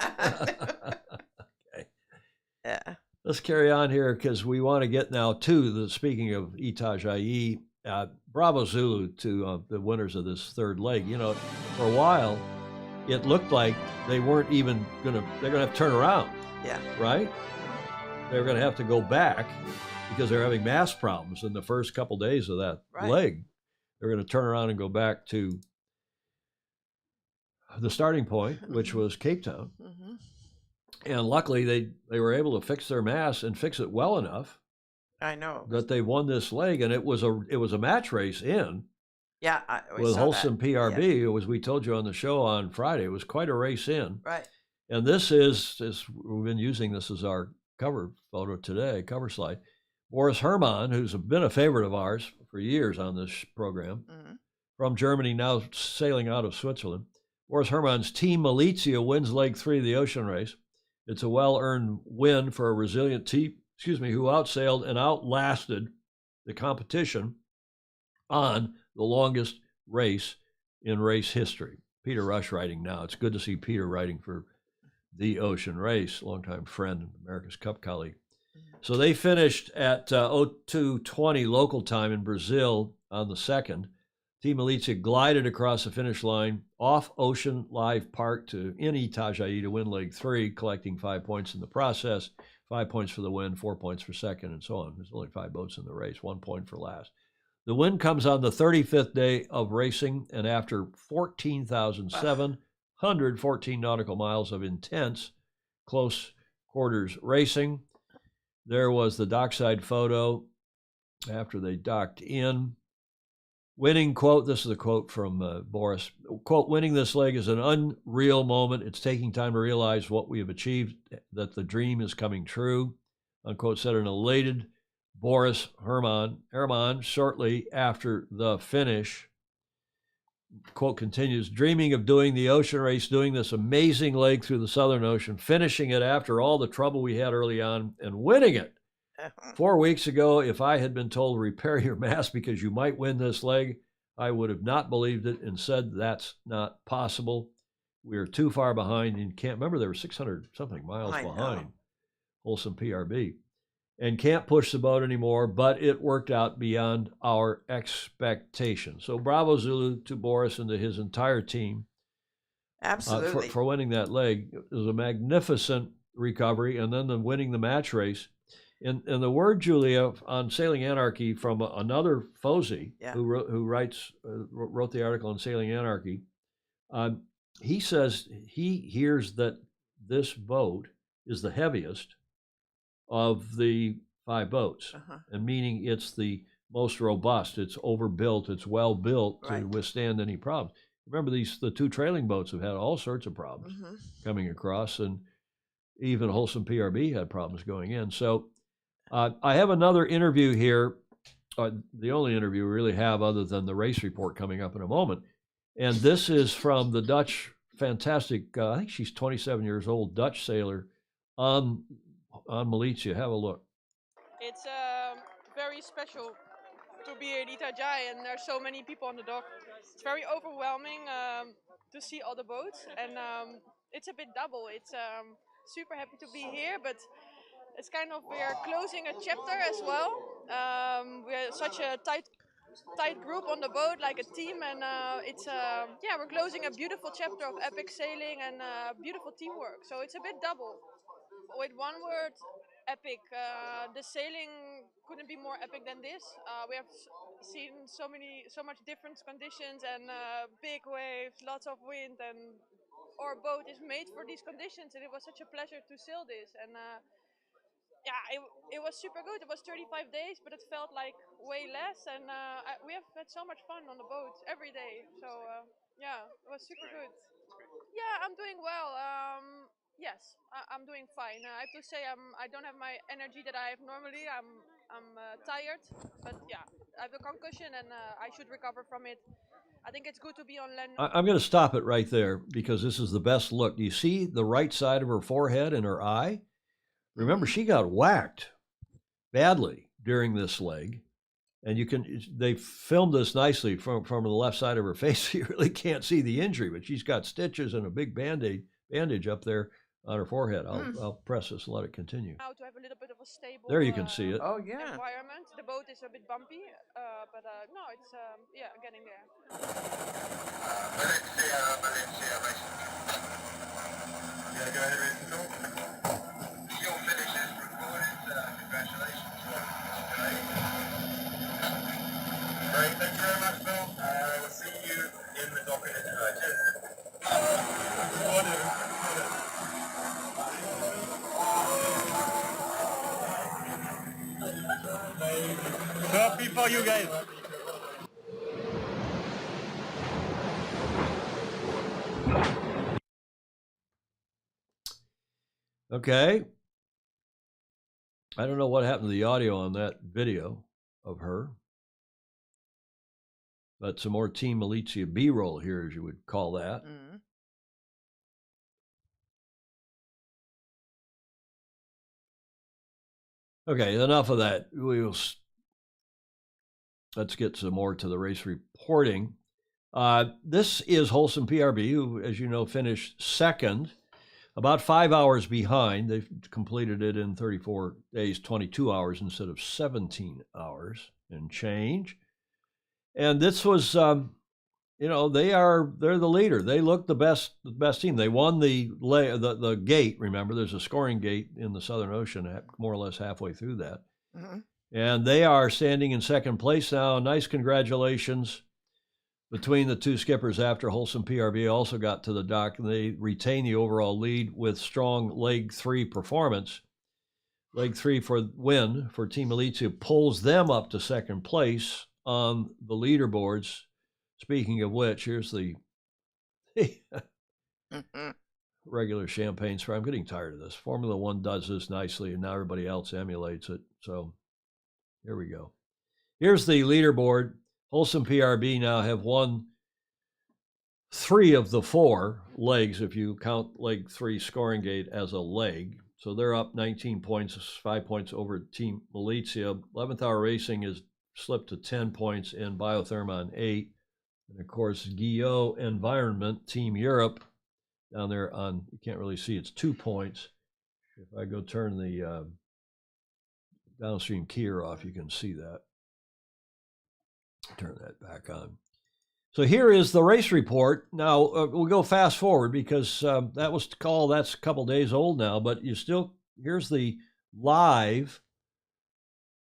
Okay. Yeah. Let's carry on here because we want to get now to speaking of Itajaí, Bravo Zulu to the winners of this third leg. You know, for a while, it looked like they weren't even they're going to have to turn around. Yeah. Right? They're going to have to go back because they're having mass problems in the first couple days of that leg. They're going to turn around and go back to the starting point, which was Cape Town. Mm-hmm. And luckily, they were able to fix their mass and fix it well enough. I know that they won this leg, and it was a match race in. Yeah, with Holston PRB, as we told you on the show on Friday, it was quite a race in. Right. And this is we've been using this as our cover photo today, cover slide. Boris Herrmann, who's been a favorite of ours for years on this program, from Germany, now sailing out of Switzerland. Boris Herrmann's Team Malizia wins leg 3 of the ocean race. It's a well-earned win for a resilient team, who outsailed and outlasted the competition on the longest race in race history. Peter Rush writing now. It's good to see Peter writing for the ocean race, longtime friend, America's Cup colleague. So they finished at 02:20 local time in Brazil on the 2nd. Team Malizia glided across the finish line off Ocean Live Park in Itajaí to win leg 3, collecting 5 points in the process, 5 points for the win, 4 points for second, and so on. There's only 5 boats in the race, 1 point for last. The win comes on the 35th day of racing, and after 14,714 nautical miles of intense close quarters racing. There was the dockside photo after they docked in. Winning, quote, this is a quote from Boris, quote, winning this leg is an unreal moment. It's taking time to realize what we have achieved, that the dream is coming true, unquote, said an elated Boris Herrmann shortly after the finish. Quote continues, dreaming of doing the ocean race, doing this amazing leg through the Southern Ocean, finishing it after all the trouble we had early on, and winning it. 4 weeks ago, if I had been told repair your mast because you might win this leg, I would have not believed it and said that's not possible. We are too far behind and can't, remember they were 600 something miles behind Wholesome PRB, and can't push the boat anymore, but it worked out beyond our expectations. So bravo Zulu to Boris and to his entire team. Absolutely. For winning that leg. It was a magnificent recovery, and then winning the match race. And the word, Julia, on Sailing Anarchy from another Fozy, who wrote the article on Sailing Anarchy, he says he hears that this boat is the heaviest of the 5 boats, and meaning it's the most robust, it's overbuilt, it's well built to withstand any problems. Remember, the 2 trailing boats have had all sorts of problems coming across, and even Wholesome PRB had problems going in. So I have another interview here, the only interview we really have other than the race report coming up in a moment. And this is from the Dutch, fantastic, I think she's 27 years old, Dutch sailor on Malizia. Have a look. It's very special to be at Itajaí, and there's so many people on the dock. It's very overwhelming to see all the boats, and it's a bit double. It's super happy to be here, but it's kind of, we are closing a chapter as well. We're such a tight group on the boat, like a team, and we're closing a beautiful chapter of epic sailing and beautiful teamwork. So it's a bit double. With one word, epic. The sailing couldn't be more epic than this. We have seen so much different conditions and big waves, lots of wind, and our boat is made for these conditions, and it was such a pleasure to sail this. And it was super good. It was 35 days, but it felt like way less, and we have had so much fun on the boat every day. So it was super good. Yeah, I'm doing well. Yes, I'm doing fine. I have to say I don't have my energy that I have normally. I'm tired, but yeah, I have a concussion and I should recover from it. I think it's good to be on land. I'm going to stop it right there because this is the best look. Do you see the right side of her forehead and her eye? Remember, she got whacked badly during this leg, and they filmed this nicely from the left side of her face. So you really can't see the injury, but she's got stitches and a big bandage up there on her forehead. I'll press this and let it continue. Now to have a little bit of a stable. There you can see it. Oh yeah. Environment. The boat is a bit bumpy, but no, it's getting there. Yeah, go ahead, race control. Your finish is recorded. Congratulations. Great, thank you very much, Bill. We'll see you in the dock. Cheers. Happy for you guys. Okay. I don't know what happened to the audio on that video of her. But some more Team Malizia B-roll here, as you would call that. Mm. Okay, enough of that. Let's get some more to the race reporting. This is Wholesome PRB, who, as you know, finished second, about 5 hours behind. They've completed it in 34 days, 22 hours instead of 17 hours and change. And this was, they're the leader. They look the best team. They won the gate. Remember, there's a scoring gate in the Southern Ocean, more or less halfway through that. Mm-hmm. And they are standing in second place now. Nice congratulations between the two skippers after Wholesome PRB also got to the dock. And they retain the overall lead with strong leg 3 performance. Leg 3 for win for Team Malizia pulls them up to second place on the leaderboards. Speaking of which, here's the regular champagne spray. I'm getting tired of this. Formula One does this nicely, and now everybody else emulates it. So here we go. Here's the leaderboard. Wholesome PRB now have won 3 of the 4 legs, if you count leg 3 scoring gate as a leg. So they're up 19 points, 5 points over Team Malizia. 11th Hour Racing has slipped to 10 points and Biotherm 8. And of course, Guillot Environment, Team Europe, down there on, you can't really see, it's 2 points. If I go turn the downstream keyer off, you can see that. Turn that back on. So here is the race report. Now, we'll go fast forward because that was called, that's a couple days old now, but here's the live.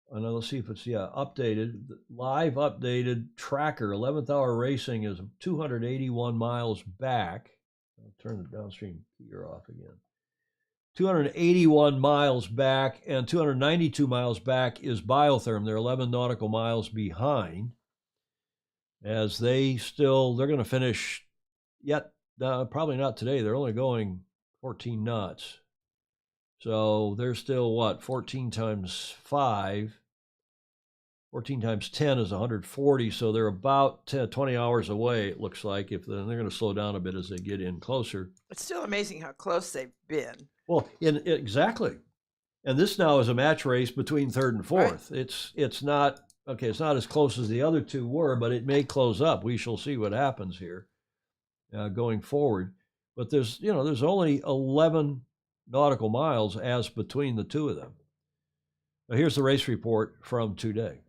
And let's see if it's, updated. Live updated tracker. 11th Hour Racing is 281 miles back. I'll turn the downstream keyer off again. 281 miles back, and 292 miles back is Biotherm. They're 11 nautical miles behind. As they're going to finish probably not today. They're only going 14 knots. So they're still 14 times 5. 14 times 10 is 140, so they're about 20 hours away, it looks like. If they're going to slow down a bit as they get in closer. It's still amazing how close they've been. Well, exactly. And this now is a match race between third and fourth. Right. It's not as close as the other two were, but it may close up. We shall see what happens here going forward. But there's only 11 nautical miles as between the two of them. Now, here's the race report from today.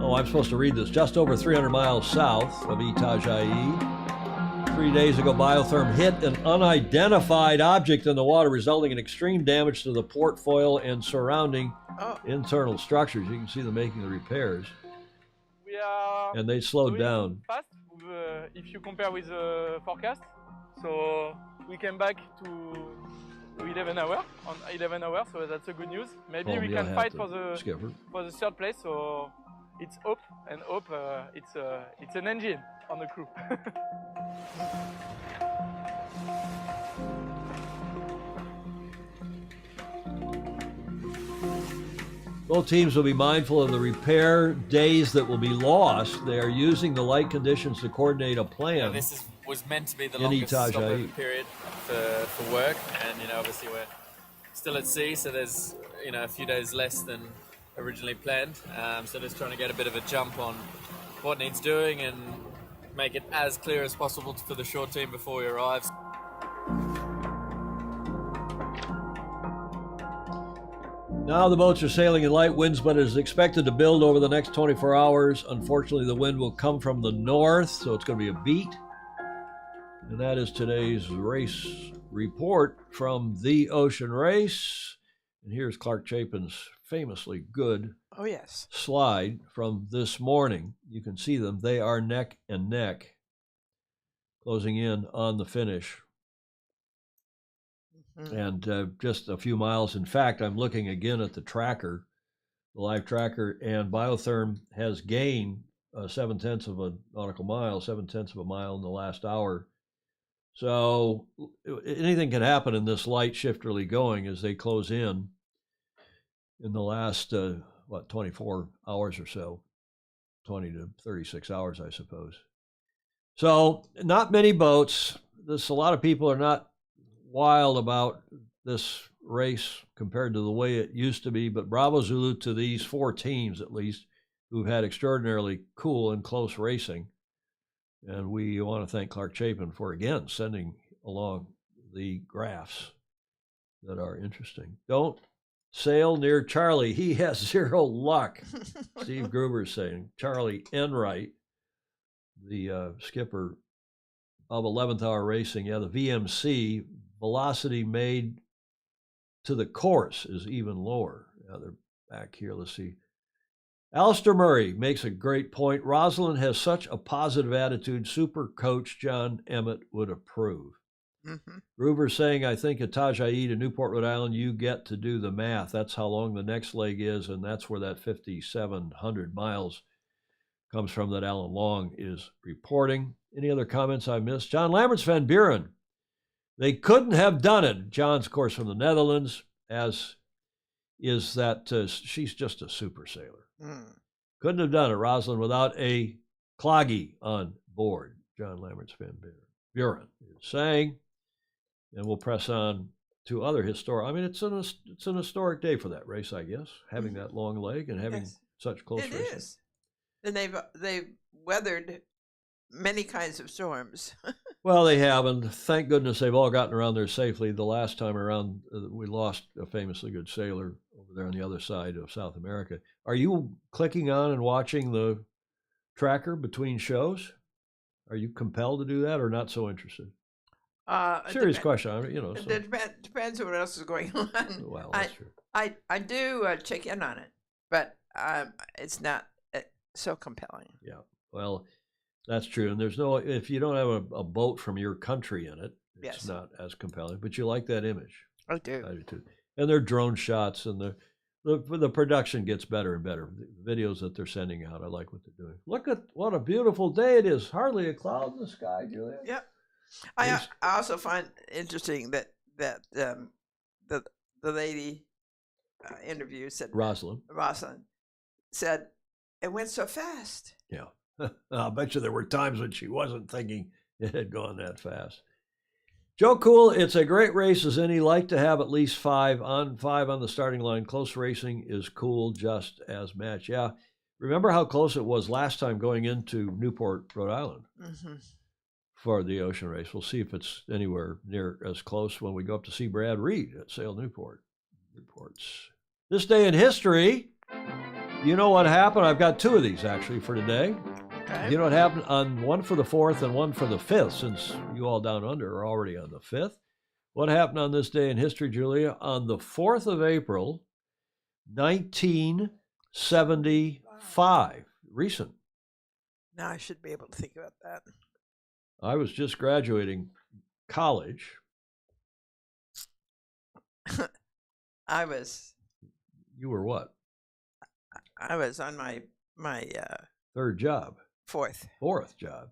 I'm supposed to read this. Just over 300 miles south of Itajaí. 3 days ago, Biotherm hit an unidentified object in the water, resulting in extreme damage to the port foil and surrounding internal structures. You can see them making the repairs. And they slowed down. Fast, if you compare with the forecast. So we came back to 11 hours, so that's a good news. Maybe we can fight for the third place. So it's hope, and hope it's an engine on the crew. Both teams will be mindful of the repair days that will be lost. They are using the light conditions to coordinate a plan. This was meant to be the longest stopover period for work, and obviously we're still at sea, so there's a few days less than originally planned. So just trying to get a bit of a jump on what needs doing and make it as clear as possible for the short team before we arrive. Now the boats are sailing in light winds, but it is expected to build over the next 24 hours. Unfortunately, the wind will come from the north, so it's going to be a beat. And that is today's race report from the Ocean Race. And here's Clark Chapin's famously good slide from this morning. You can see them. They are neck and neck, closing in on the finish. And just a few miles. In fact, I'm looking again at the tracker. the live tracker, and biotherm has gained 7/10 of a nautical mile, 7/10 of a mile in the last hour. So anything can happen in this light shifterly going as they close in the last, 24 hours or so, 20 to 36 hours, I suppose. So not many boats. A lot of people are not wild about this race compared to the way it used to be, but bravo Zulu to these 4 teams, at least, who've had extraordinarily cool and close racing. And we want to thank Clark Chapin for, again, sending along the graphs that are interesting. Don't sail near Charlie. He has 0 luck. Steve Gruber's saying. Charlie Enright, the skipper of 11th Hour Racing. Yeah, the VMC velocity made to the course is even lower. Yeah, they're back here. Let's see. Alistair Murray makes a great point. Rosalind has such a positive attitude. Super coach John Emmett would approve. Mm-hmm. Gruber saying, I think at Tajayi to Newport, Rhode Island, you get to do the math. That's how long the next leg is, and that's where that 5,700 miles comes from that Alan Long is reporting. Any other comments I missed? John Lamberts Van Buren. They couldn't have done it. John's, of course, from the Netherlands, as is that she's just a super sailor. Couldn't have done it, Rosalind, without a cloggy on board. John Lamberts Van Buren is saying, and we'll press on to other historic. I mean, it's an historic day for that race, I guess, having that long leg and having such close racing. It is. And they've weathered many kinds of storms. Well, they have, and thank goodness they've all gotten around there safely. The last time around, we lost a famously good sailor over there on the other side of South America. Are you clicking on and watching the tracker between shows? Are you compelled to do that, or not so interested? Serious question. I mean, It depends on what else is going on. Well, that's true. I do check in on it, but it's not so compelling. Yeah. Well, that's true. And there's no, if you don't have a boat from your country in it, it's not as compelling. But you like that image. I do. I do too. And their drone shots and the production gets better and better. The videos that they're sending out, I like what they're doing. Look at what a beautiful day it is. Hardly a cloud in the sky, Julia. Yep. I also find interesting that the lady interview said, Rosalind said, it went so fast. Yeah. I'll bet you there were times when she wasn't thinking it had gone that fast. Joe Cool, it's a great race as any. Like to have at least 5 on the starting line. Close racing is cool just as much. Yeah. Remember how close it was last time going into Newport, Rhode Island for the ocean race. We'll see if it's anywhere near as close when we go up to see Brad Reed at Sail Newport. This day in history, you know what happened? I've got 2 of these actually for today. Okay. You know what happened on one for the 4th and one for the 5th, since you all down under are already on the 5th. What happened on this day in history, Julia? On the 4th of April, 1975. Recent. Now I should be able to think about that. I was just graduating college. You were what? I was on my 3rd job. 4th job.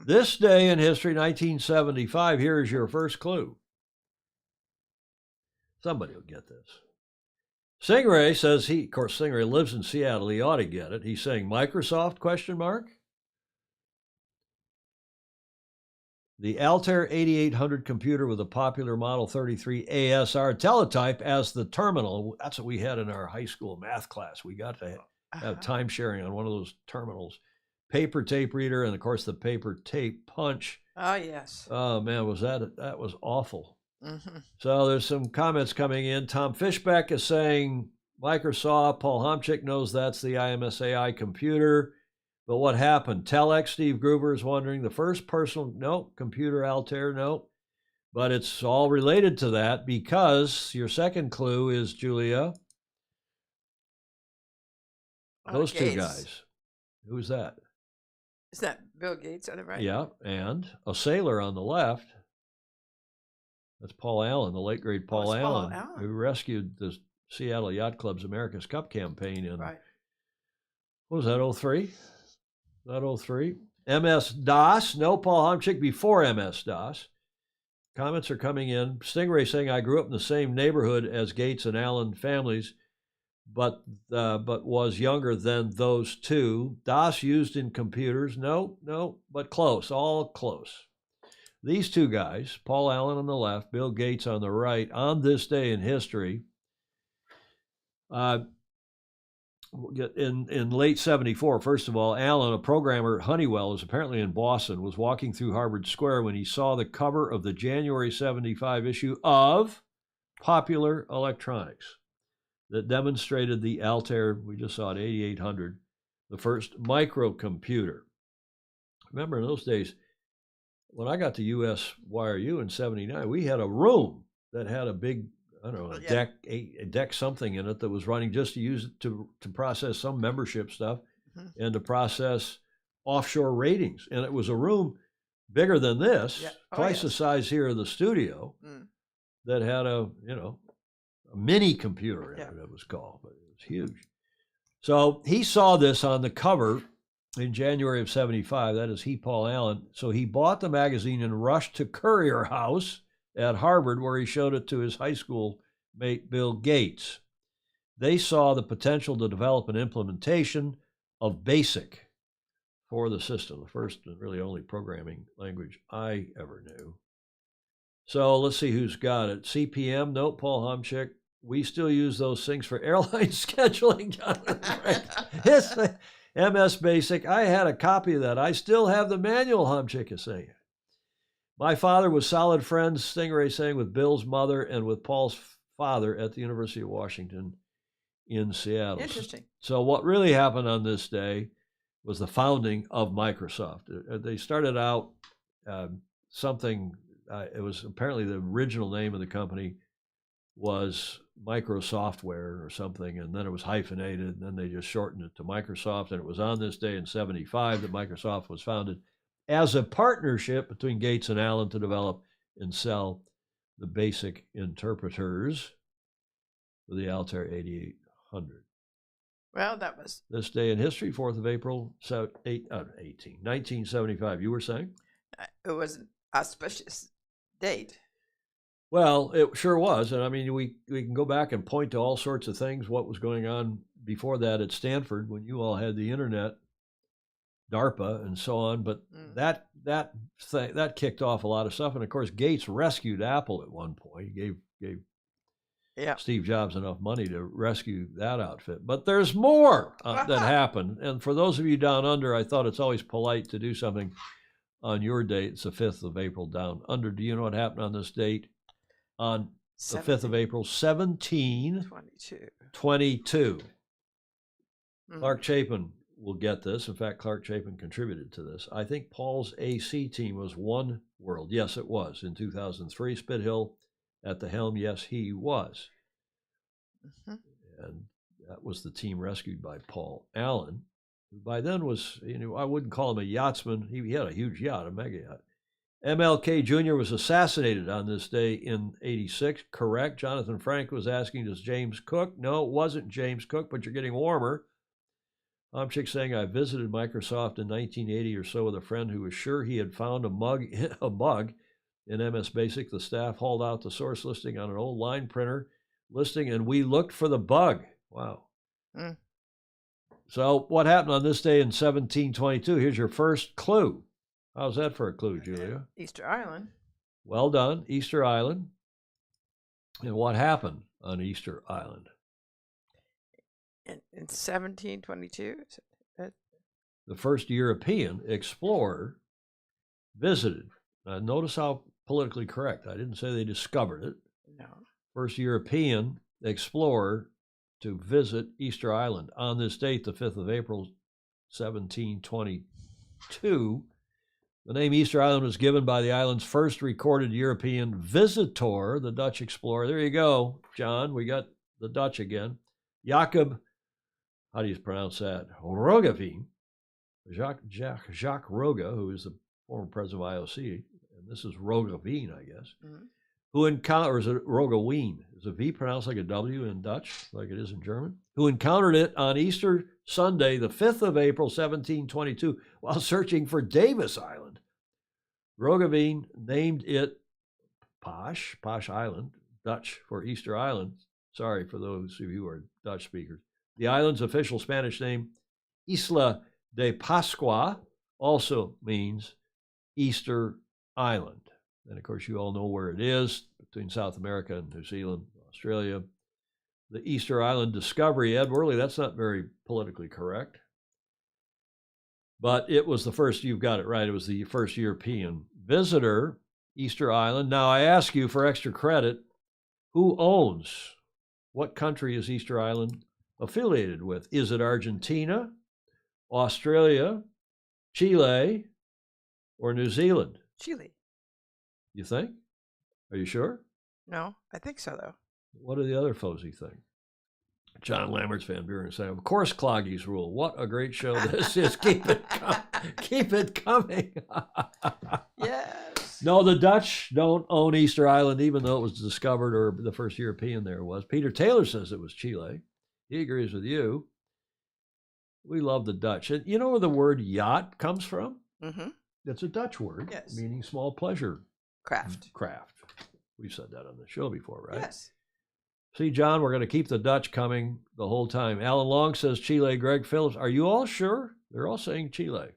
This day in history, 1975. Here is your first clue. Somebody will get this. Stingray says of course, Stingray lives in Seattle. He ought to get it. He's saying Microsoft, ? The Altair 8800 computer with a popular Model 33 ASR teletype as the terminal. That's what we had in our high school math class. We got to have time sharing on one of those terminals. Paper tape reader, and of course the paper tape punch. Oh, yes. Oh, man, that was awful. So there's some comments coming in. Tom Fishbeck is saying Microsoft. Paul Homchick knows that's the IMSAI computer. But what happened? Telex, Steve Gruber is wondering. The first personal, no. Computer Altair, no. But it's all related to that because your second clue is, Julia, those Gates. 2 guys. Who's that? Is that Bill Gates on the right? Yeah, and a sailor on the left. That's Paul Allen, the late great Paul Allen, who rescued the Seattle Yacht Club's America's Cup campaign in, Right. what was that, 03? That 03? MS-DOS, no Paul Homchick before MS-DOS. Comments are coming in. Stingray saying, I grew up in the same neighborhood as Gates and Allen families, but was younger than those two. DOS used in computers. No, but close, all close. These two guys, Paul Allen on the left, Bill Gates on the right, on this day in history, in late 74, first of all, Allen, a programmer at Honeywell, was apparently in Boston, was walking through Harvard Square when he saw the cover of the January 75 issue of Popular Electronics that demonstrated the Altair, we just saw it, 8800, the first microcomputer. Remember, in those days, when I got to USYRU in 79, we had a room that had a big, I don't know, a deck something in it that was running just to use it to process some membership stuff and to process offshore ratings. And it was a room bigger than this, twice the size here of the studio, that had a mini computer in it, it was called, but it was huge. So he saw this on the cover in January of 75, that is he, Paul Allen. So he bought the magazine and rushed to Courier House at Harvard, where he showed it to his high school mate, Bill Gates. They saw the potential to develop an implementation of BASIC for the system, the first and really only programming language I ever knew. So let's see who's got it. CPM, nope, Paul Homchick. We still use those things for airline scheduling. Yes, MS Basic. I had a copy of that. I still have the manual, Homchick is saying. My father was solid friends, Stingray saying, with Bill's mother and with Paul's father at the University of Washington in Seattle. Interesting. So what really happened on this day was the founding of Microsoft. They started out something, it was apparently the original name of the company was Microsoftware or something, and then it was hyphenated, and then they just shortened it to Microsoft, and it was on this day in 75 that Microsoft was founded as a partnership between Gates and Allen to develop and sell the BASIC interpreters for the Altair 8800. Well, that was this day in history, 4th of April, 1975. You were saying? It was an auspicious date. Well, it sure was. And I mean, we can go back and point to all sorts of things, what was going on before that at Stanford when you all had the internet, DARPA, and so on. But that kicked off a lot of stuff. And of course, Gates rescued Apple at one point. He gave Steve Jobs enough money to rescue that outfit. But there's more that happened. And for those of you down under, I thought it's always polite to do something on your date. It's the 5th of April down under. Do you know what happened on this date? On the 5th of April, 1722. Clark Chapin will get this. In fact, Clark Chapin contributed to this. I think Paul's AC team was One World. Yes, it was. In 2003, Spithill at the helm. Yes, he was. And that was the team rescued by Paul Allen, who by then was, I wouldn't call him a yachtsman. He had a huge yacht, a mega yacht. MLK Jr. was assassinated on this day in 86. Correct. Jonathan Frank was asking, does James Cook? No, it wasn't James Cook, but you're getting warmer. Homchick saying, I visited Microsoft in 1980 or so with a friend who was sure he had found a bug in MS Basic. The staff hauled out the source listing on an old line printer listing, and we looked for the bug. Wow. So what happened on this day in 1722? Here's your first clue. How's that for a clue, Julia? Easter Island. Well done, Easter Island. And what happened on Easter Island? In 1722? The first European explorer visited. Now, notice how politically correct. I didn't say they discovered it. No. First European explorer to visit Easter Island on this date, the 5th of April, 1722. The name Easter Island was given by the island's first recorded European visitor, the Dutch explorer. There you go, John. We got the Dutch again. Jacob, how do you pronounce that? Roggeveen. Jacques Roga, who is the former president of IOC, and this is Roggeveen, I guess, who encountered, or is it Roggeween? Is a V pronounced like a W in Dutch, like it is in German? Who encountered it on Easter Sunday, the 5th of April, 1722, while searching for Davis Island. Roggeween named it Posh Island, Dutch for Easter Island. Sorry for those of you who are Dutch speakers. The island's official Spanish name, Isla de Pascua, also means Easter Island. And of course, you all know where it is, between South America and New Zealand, Australia. The Easter Island discovery, Ed Worley, that's not very politically correct. But it was the first, you've got it right, it was the first European visitor, Easter Island. Now, I ask you for extra credit, who owns, what country is Easter Island affiliated with? Is it Argentina, Australia, Chile, or New Zealand? Chile. You think? Are you sure? No, I think so, though. What do the other Fozy think? John Lambert's Van Buren saying, of course, Cloggy's rule. What a great show this is. Keep it coming. Yes. No, the Dutch don't own Easter Island, even though it was discovered, or the first European there was. Peter Taylor says it was Chile. He agrees with you. We love the Dutch. And you know where the word yacht comes from? Mm-hmm. It's a Dutch word, yes, meaning small pleasure craft. We've said that on the show before, right? Yes. See, John, we're going to keep the Dutch coming the whole time. Alan Long says Chile. Greg Phillips, are you all sure? They're all saying Chile.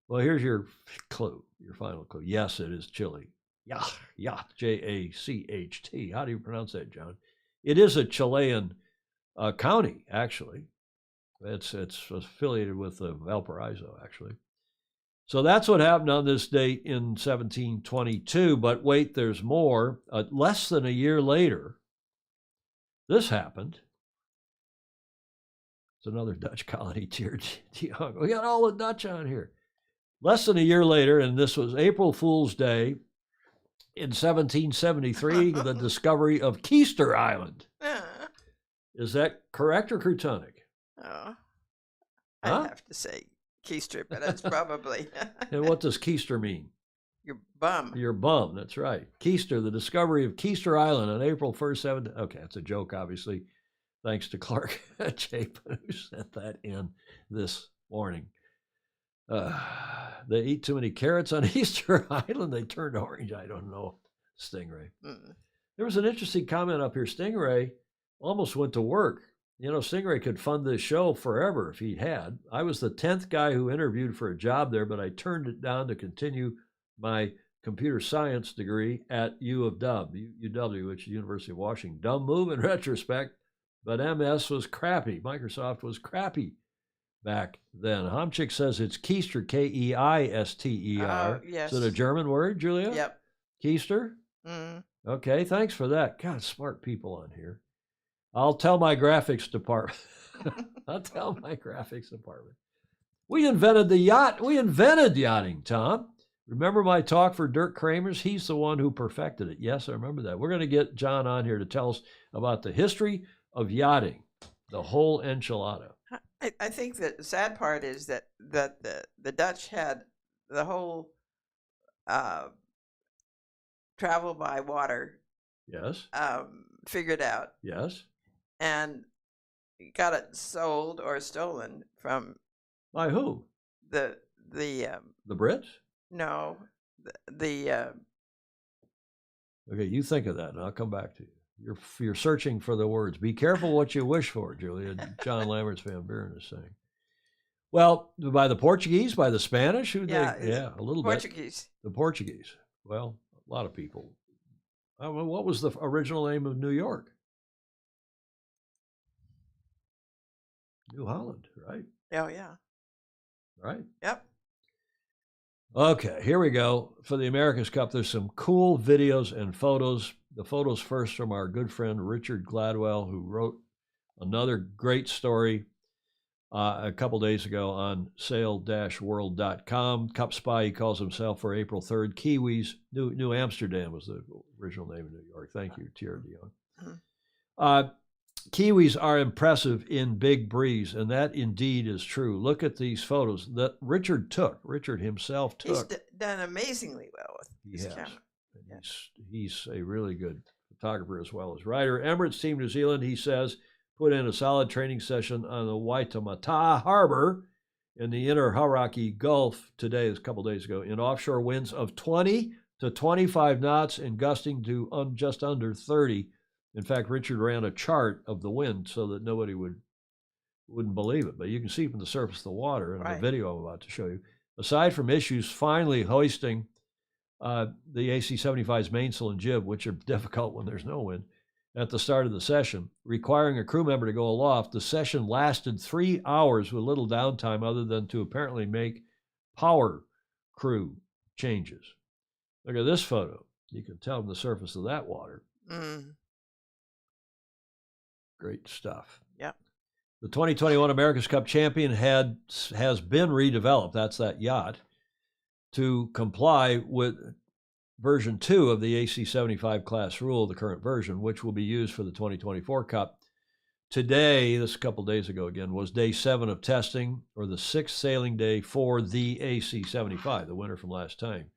Well, here's your clue, your final clue. Yes, it is Chile. Yacht, J-A-C-H-T. How do you pronounce that, John? It is a Chilean county, actually. It's affiliated with Valparaiso, actually. So that's what happened on this date in 1722. But wait, there's more. Less than a year later, this happened. It's another Dutch colony, Tier Dion. We got all the Dutch on here. Less than a year later, and this was April Fool's Day in 1773, the discovery of Keister Island. Is that correct or Crutonic? Oh, I'd have to say Keister, but that's probably. And what does Keister mean? Your bum. Your bum, that's right. Keister, the discovery of Keister Island on April 1st, okay, it's a joke, obviously. Thanks to Clark Chapin, who sent that in this morning. They eat too many carrots on Easter Island. They turned orange. I don't know. Stingray. There was an interesting comment up here. Stingray almost went to work. You know, Stingray could fund this show forever if he had. I was the 10th guy who interviewed for a job there, but I turned it down to continue my computer science degree at UW, which is University of Washington. Dumb move in retrospect, but MS was crappy. Microsoft was crappy back then. Homchick says it's Keister, K-E-I-S-T-E-R. Yes. Is it a German word, Julia? Yep. Keister? Mm. Okay, thanks for that. God, smart people on here. I'll tell my graphics department. We invented the yacht. We invented yachting, Tom. Remember my talk for Dirk Kramers? He's the one who perfected it. Yes, I remember that. We're going to get John on here to tell us about the history of yachting, the whole enchilada. I think that the sad part is that the Dutch had the whole travel by water. Yes. Figured out. Yes. And got it sold or stolen from. By who? The Brits? No, Okay, you think of that, and I'll come back to you. You're searching for the words. Be careful what you wish for, Julia. John Lambert's Van Buren is saying. Well, by the Portuguese, by the Spanish, a little Portuguese. bit. The Portuguese. Well, a lot of people. What was the original name of New York? New Holland, right? Oh, yeah. Right? Yep. Okay, here we go. For the America's Cup, there's some cool videos and photos. The photos first from our good friend Richard Gladwell, who wrote another great story a couple days ago on sail-world.com. Cup Spy, he calls himself, for April 3rd. Kiwis, New Amsterdam was the original name of New York. Thank you, Tierra Dion. Kiwis are impressive in big breeze, and that indeed is true. Look at these photos that Richard himself took. He's done amazingly well with his camera. he's a really good photographer as well as writer. Emirates Team New Zealand, he says, put in a solid training session on the Waitemata Harbor in the inner Hauraki Gulf today, a couple days ago, in offshore winds of 20 to 25 knots and gusting to just under 30. In fact, Richard ran a chart of the wind so that nobody wouldn't believe it. But you can see from the surface of the water in the video I'm about to show you. Aside from issues finally hoisting the AC-75's mainsail and jib, which are difficult when there's no wind, at the start of the session, requiring a crew member to go aloft, the session lasted 3 hours with little downtime other than to apparently make power crew changes. Look at this photo. You can tell from the surface of that water. Great stuff. Yep. The 2021 America's Cup champion has been redeveloped, that's that yacht, to comply with version 2 of the AC-75 class rule, the current version, which will be used for the 2024 Cup. Today, this a couple days ago again, was day 7 of testing, or the 6th sailing day for the AC-75, the winner from last time.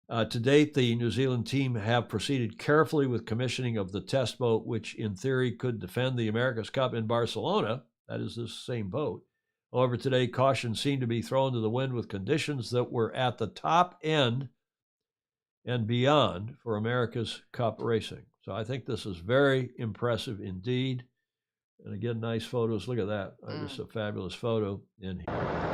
To date, the New Zealand team have proceeded carefully with commissioning of the test boat, which in theory could defend the America's Cup in Barcelona. That is this same boat. However, today, caution seemed to be thrown to the wind with conditions that were at the top end and beyond for America's Cup racing. So I think this is very impressive indeed. And again, nice photos. Look at that. Just a fabulous photo in here.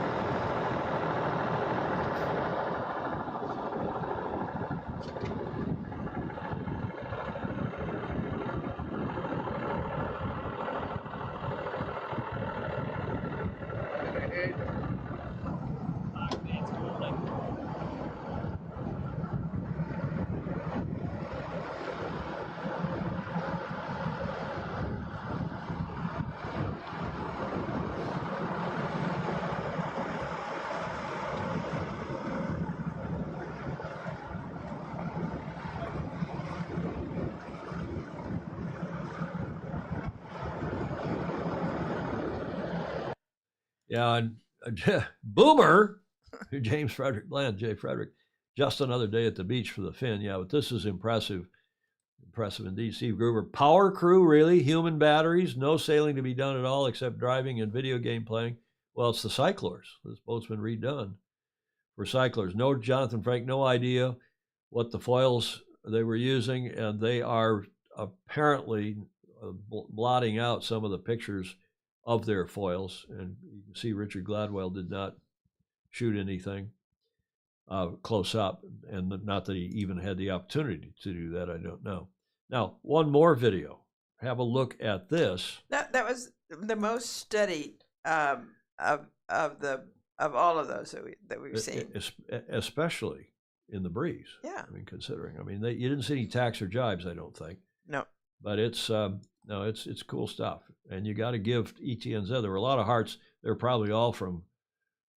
Yeah, and Boomer, James Frederick Bland, Jay Frederick, just another day at the beach for the Finn. Yeah, but this is impressive. Impressive indeed. Steve Gruber, power crew, really? Human batteries, no sailing to be done at all except driving and video game playing. Well, it's the cyclers. This boat's been redone for cyclers. No Jonathan Frank, no idea what the foils they were using, and they are apparently blotting out some of the pictures of their foils, and you can see Richard Gladwell did not shoot anything close up, and not that he even had the opportunity to do that, I don't know. Now, one more video. Have a look at this. That was the most studied of all of those that we've seen, especially in the breeze. Yeah, I mean, considering, I mean, you didn't see any tacks or jibes, I don't think. No, but it's no, it's cool stuff, and you got to give ETNZ. There were a lot of hearts. They're probably all from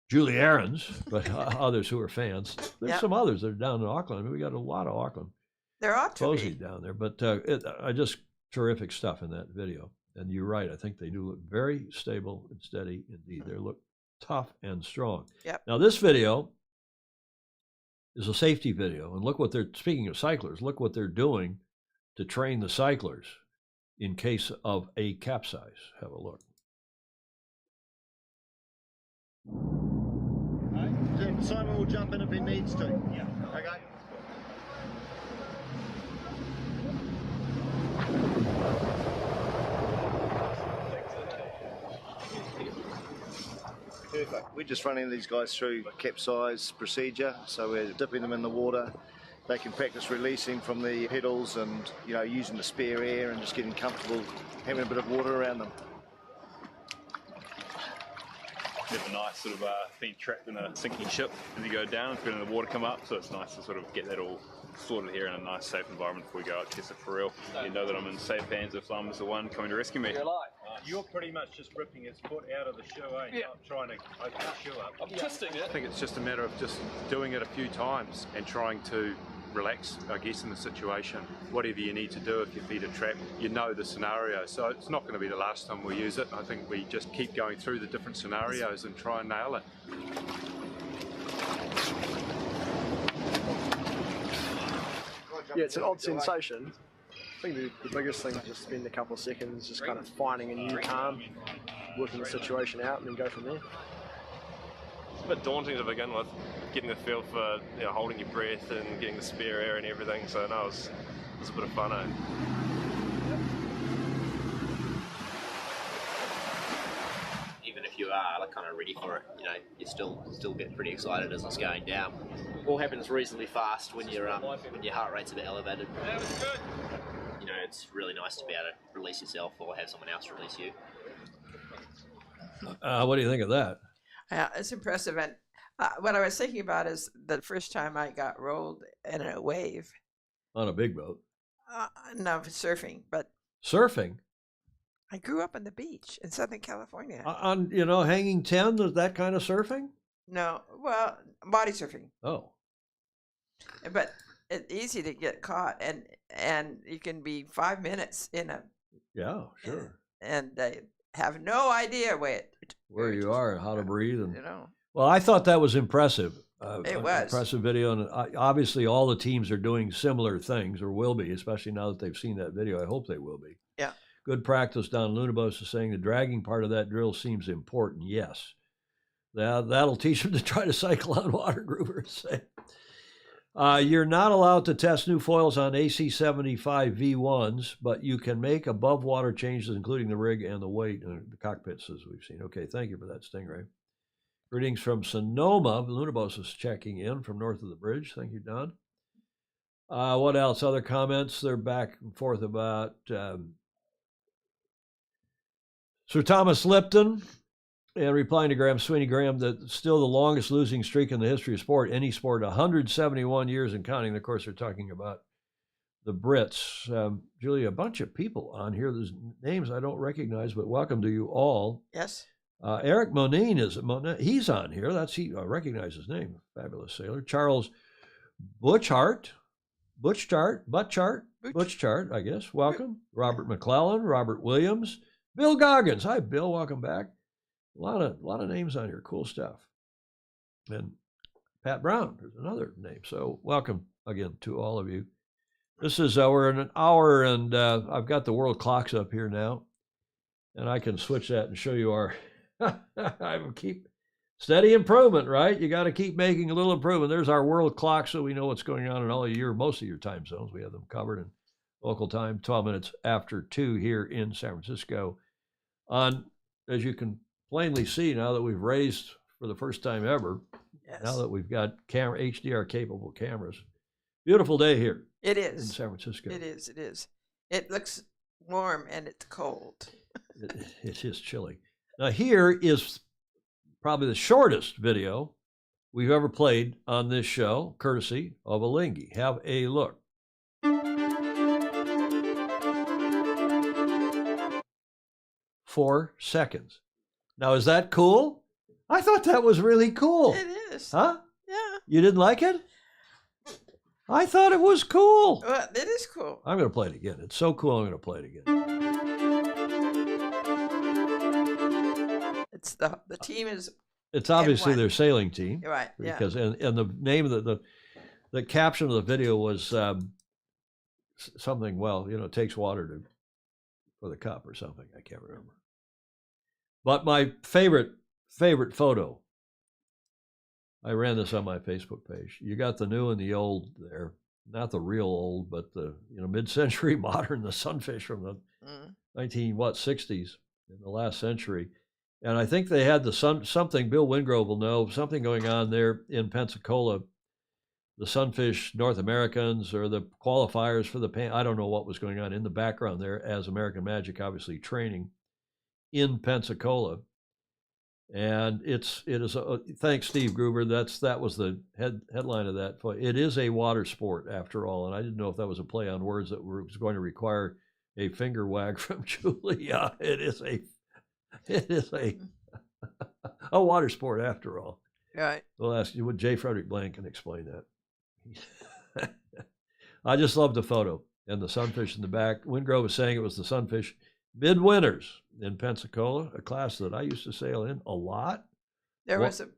Julie Aarons, but others who are fans. There's some others that are down in Auckland. I mean, we got a lot of Auckland. There ought to be down there, but just terrific stuff in that video. And you're right. I think they do look very stable and steady indeed. They look tough and strong. Yep. Now this video is a safety video, and look what they're. Speaking of cyclers, look what they're doing to train the cyclers in case of a capsize. Have a look. Simon will jump in if he needs to. Yeah. Okay. Perfect. We're just running these guys through capsize procedure, so we're dipping them in the water. They can practice releasing from the pedals and, you know, using the spare air and just getting comfortable having a bit of water around them. Never nice sort of being trapped in a sinking ship as you go down, feeling the water come up, so it's nice to sort of get that all sorted here in a nice safe environment before we go out test it for real. You know that I'm in safe hands if Simon's the one coming to rescue me. You're pretty much just ripping his foot out of the shoe, eh? Yeah. Not trying to open the shoe up. I'm twisting it. I think it's just a matter of just doing it a few times and trying to relax, I guess, in the situation. Whatever you need to do if your feet are trapped, you know the scenario. So it's not going to be the last time we use it. I think we just keep going through the different scenarios and try and nail it. Yeah, it's an odd sensation. I think the biggest thing is just spend a couple of seconds just kind of finding a new calm, working the situation out, and then go from there. It's a bit daunting to begin with, getting the feel for holding your breath and getting the spare air and everything. So no, it was a bit of fun. Even if you are kind of ready for it, you still get pretty excited as it's going down. All happens reasonably fast when your heart rate's a bit elevated. That was good. It's really nice to be able to release yourself or have someone else release you. What do you think of that? It's impressive. And what I was thinking about is the first time I got rolled in a wave. On a big boat? No, surfing. But surfing? I grew up on the beach in Southern California. On, hanging 10, that kind of surfing? No, well, body surfing. Oh. But it's easy to get caught, and you can be 5 minutes in a... Yeah, sure. And have no idea where you are and how to breathe. And, know. Well, I thought that was impressive. It was. Impressive video. And obviously all the teams are doing similar things, or will be, especially now that they've seen that video. I hope they will be. Yeah. Good practice. Don Lunabos is saying the dragging part of that drill seems important. Yes. That'll teach them to try to cycle on water, Gruber's saying. You're not allowed to test new foils on AC-75 V1s, but you can make above water changes, including the rig and the weight and the cockpits, as we've seen. Okay, thank you for that, Stingray. Greetings from Sonoma. Lunabos is checking in from north of the bridge. Thank you, Don. What else? Other comments? They're back and forth about Sir Thomas Lipton. And replying to Graham Sweeney, Graham, that still the longest losing streak in the history of sport, any sport, 171 years and counting. Of course, they're talking about the Brits. Julia, a bunch of people on here. There's names I don't recognize, but welcome to you all. Yes. Eric Monine he's on here. I recognize his name. Fabulous sailor. Charles Butchart, I guess. Welcome. Robert McClellan, Robert Williams, Bill Goggins. Hi, Bill. Welcome back. A lot of names on here. Cool stuff. And Pat Brown, there's another name. So welcome again to all of you. This is, we're in an hour, and I've got the world clocks up here now. And I can switch that and show you our, I will keep steady improvement, right? You got to keep making a little improvement. There's our world clock, so we know what's going on in all of most of your time zones. We have them covered in local time, 12 minutes after 2 here in San Francisco. As you can plainly see, now that we've raised for the first time ever, now that we've got HDR capable cameras. Beautiful day here. It is. In San Francisco. It is. It looks warm and it's cold. It is chilly. Now here is probably the shortest video we've ever played on this show, courtesy of Alinghi. Have a look. 4 seconds. Now, is that cool? I thought that was really cool. It is. Huh? Yeah. You didn't like it? I thought it was cool. Well, it is cool. I'm going to play it again. It's so cool, I'm going to play it again. It's the team is... It's obviously their sailing team. Right, yeah. Because, and the name of the caption of the video was something, it takes water for the cup or something. I can't remember. But my favorite photo, I ran this on my Facebook page. You got the new and the old there. Not the real old, but the mid-century modern, the sunfish from the 60s in the last century. And I think they had something, Bill Wingrove will know, something going on there in Pensacola. The Sunfish North Americans or the qualifiers for I don't know what was going on in the background there as American Magic obviously training in Pensacola. And it is thanks Steve Gruber. That was the headline of that. It is a water sport after all, and I didn't know if that was a play on words that was going to require a finger wag from Julia. It is a water sport after all. Right. We'll ask you what J. Frederick Bland can explain that. I just love the photo and the sunfish in the back. Wingrove was saying it was the Sunfish Midwinters in Pensacola, a class that I used to sail in a lot. There was a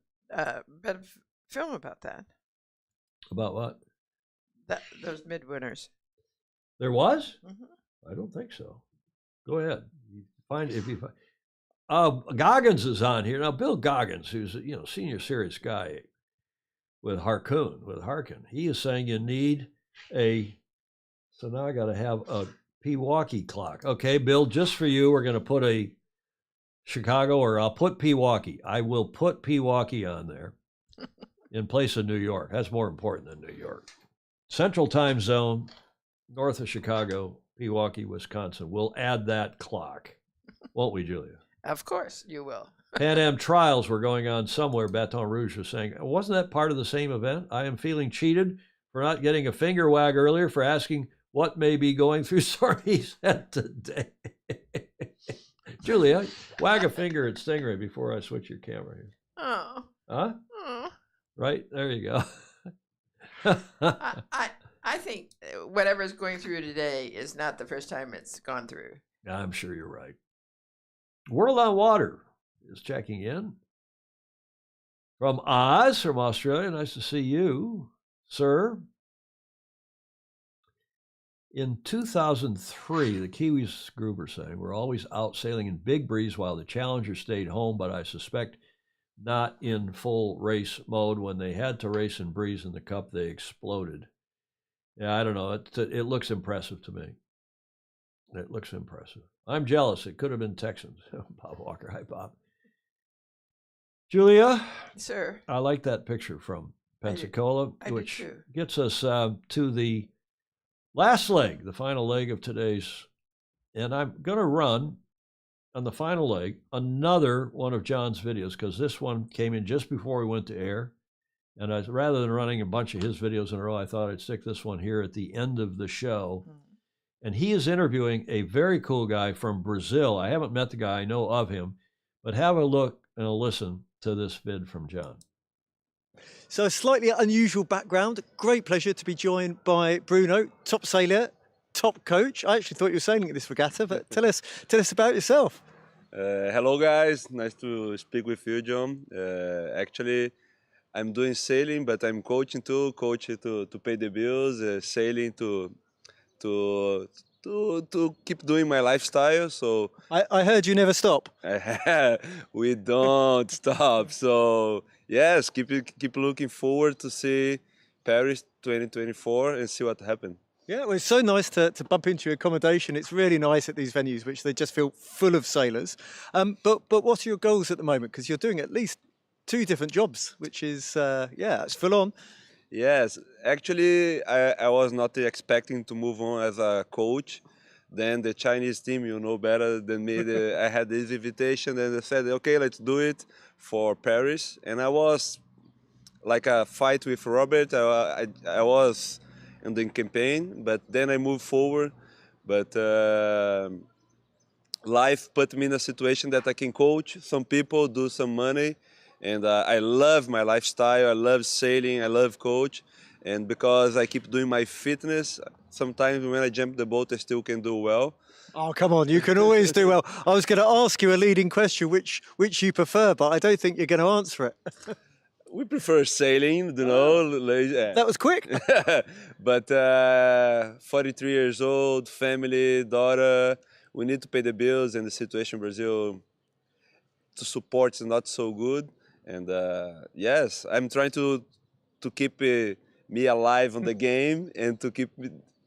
bit of film about that. About what? those midwinters. There was? Mm-hmm. I don't think so. Go ahead. Goggins is on here now. Bill Goggins, who's senior serious guy with Harkin, he is saying you need a. So now I got to have a Pewaukee clock. Okay, Bill, just for you, we're going to put a Chicago, or I'll put Pewaukee. I will put Pewaukee on there in place of New York. That's more important than New York. Central Time Zone, north of Chicago, Pewaukee, Wisconsin. We'll add that clock, won't we, Julia? Of course you will. Pan Am trials were going on somewhere. Baton Rouge was saying, wasn't that part of the same event? I am feeling cheated for not getting a finger wag earlier, for asking what may be going through Sorry's head today. Julia, wag a finger at Stingray before I switch your camera here. Oh. Huh? Oh. Right, there you go. I think whatever's going through today is not the first time it's gone through. I'm sure you're right. World on Water is checking in. From Oz, from Australia. Nice to see you, sir. In 2003, the Kiwis, Gruber saying, were always out sailing in big breeze while the Challenger stayed home, but I suspect not in full race mode. When they had to race in breeze in the Cup, they exploded. Yeah, I don't know. It looks impressive to me. It looks impressive. I'm jealous. It could have been Texans. Bob Walker. Hi, Bob. Julia? Sir? I like that picture from Pensacola, which gets us to the last leg, the final leg of today's. And I'm going to run on the final leg another one of John's videos, because this one came in just before we went to air. And rather than running a bunch of his videos in a row, I thought I'd stick this one here at the end of the show. Mm-hmm. And he is interviewing a very cool guy from Brazil. I haven't met the guy, I know of him, but have a look and a listen to this vid from John. So a slightly unusual background. Great pleasure to be joined by Bruno, top sailor, top coach. I actually thought you were sailing at this regatta, but tell us about yourself. Hello guys, nice to speak with you, John. Actually, I'm doing sailing, but I'm coaching too, to pay the bills, sailing to keep doing my lifestyle. So I heard you never stop. We don't stop. So yes, keep looking forward to see Paris 2024 and see what happens. Yeah, well, it's so nice to bump into your accommodation. It's really nice at these venues, which they just feel full of sailors. But what are your goals at the moment? Because you're doing at least 2 different jobs, which is, it's full on. Yes, actually, I was not expecting to move on as a coach. Then the Chinese team, you know better than me, I had this invitation and they said, okay, let's do it for Paris. And I was like a fight with Robert. I was in the campaign, but then I moved forward. But life put me in a situation that I can coach some people, do some money. And I love my lifestyle, I love sailing, I love coach. And because I keep doing my fitness, sometimes when I jump the boat, I still can do well. Oh, come on, you can always do well. I was going to ask you a leading question, which you prefer, but I don't think you're going to answer it. We prefer sailing, you know. That was quick. But 43 years old, family, daughter, we need to pay the bills, and the situation in Brazil to support is not so good. And yes, I'm trying to keep me alive on the game and to keep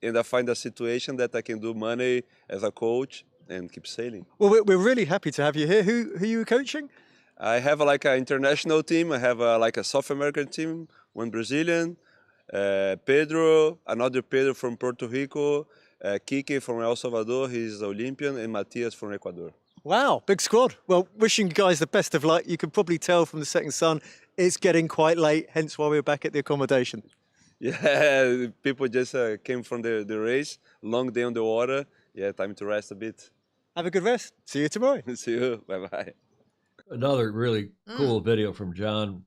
and I find a situation that I can do money as a coach and keep sailing. Well, we're really happy to have you here. Who are you coaching? I have like an international team. I have like a South American team, one Brazilian, Pedro, another Pedro from Puerto Rico, Kike from El Salvador, he's Olympian, and Matias from Ecuador. Wow, big squad. Well, wishing you guys the best of luck. You can probably tell from the setting sun, it's getting quite late, hence why we're back at the accommodation. Yeah, people just came from the race, long day on the water. Yeah, time to rest a bit. Have a good rest. See you tomorrow. See you. Bye-bye. Another really cool video from John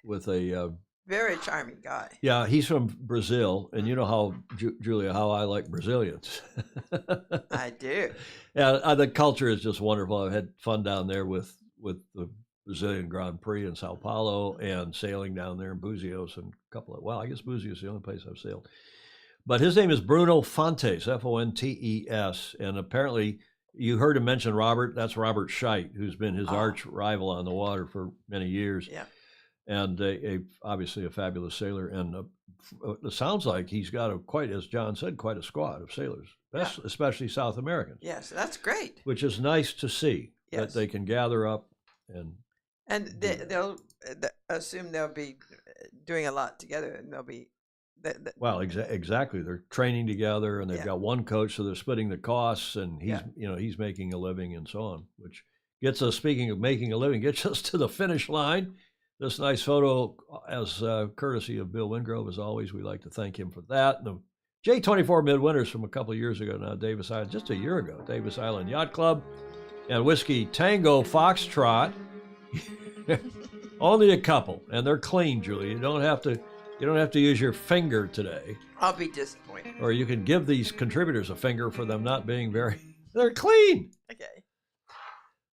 with a... very charming guy. Yeah, he's from Brazil, and you know how, Julia, how I like Brazilians. I do. Yeah, the culture is just wonderful. I've had fun down there with the Brazilian Grand Prix in Sao Paulo and sailing down there in Búzios and a couple of, well, I guess Búzios is the only place I've sailed. But his name is Bruno Fontes, Fontes, and apparently you heard him mention Robert. That's Robert Scheidt, who's been his arch rival on the water for many years. Yeah. And obviously a fabulous sailor. And it sounds like he's got quite, as John said, quite a squad of sailors, especially South Americans. Yes, that's great. Which is nice to see that they can gather up and they'll assume they'll be doing a lot together, and they'll be. Well, exactly. They're training together, and they've got one coach, so they're splitting the costs, and he's making a living and so on. Which gets us, speaking of making a living, gets us to the finish line. This nice photo, as courtesy of Bill Wingrove, as always. We like to thank him for that. And the J24 Midwinters from a couple of years ago now, Davis Island, just a year ago, Davis Island Yacht Club, and Whiskey Tango Foxtrot. Only a couple, and they're clean, Julie. You don't have to use your finger today. I'll be disappointed. Or you can give these contributors a finger for them not being very. They're clean. Okay.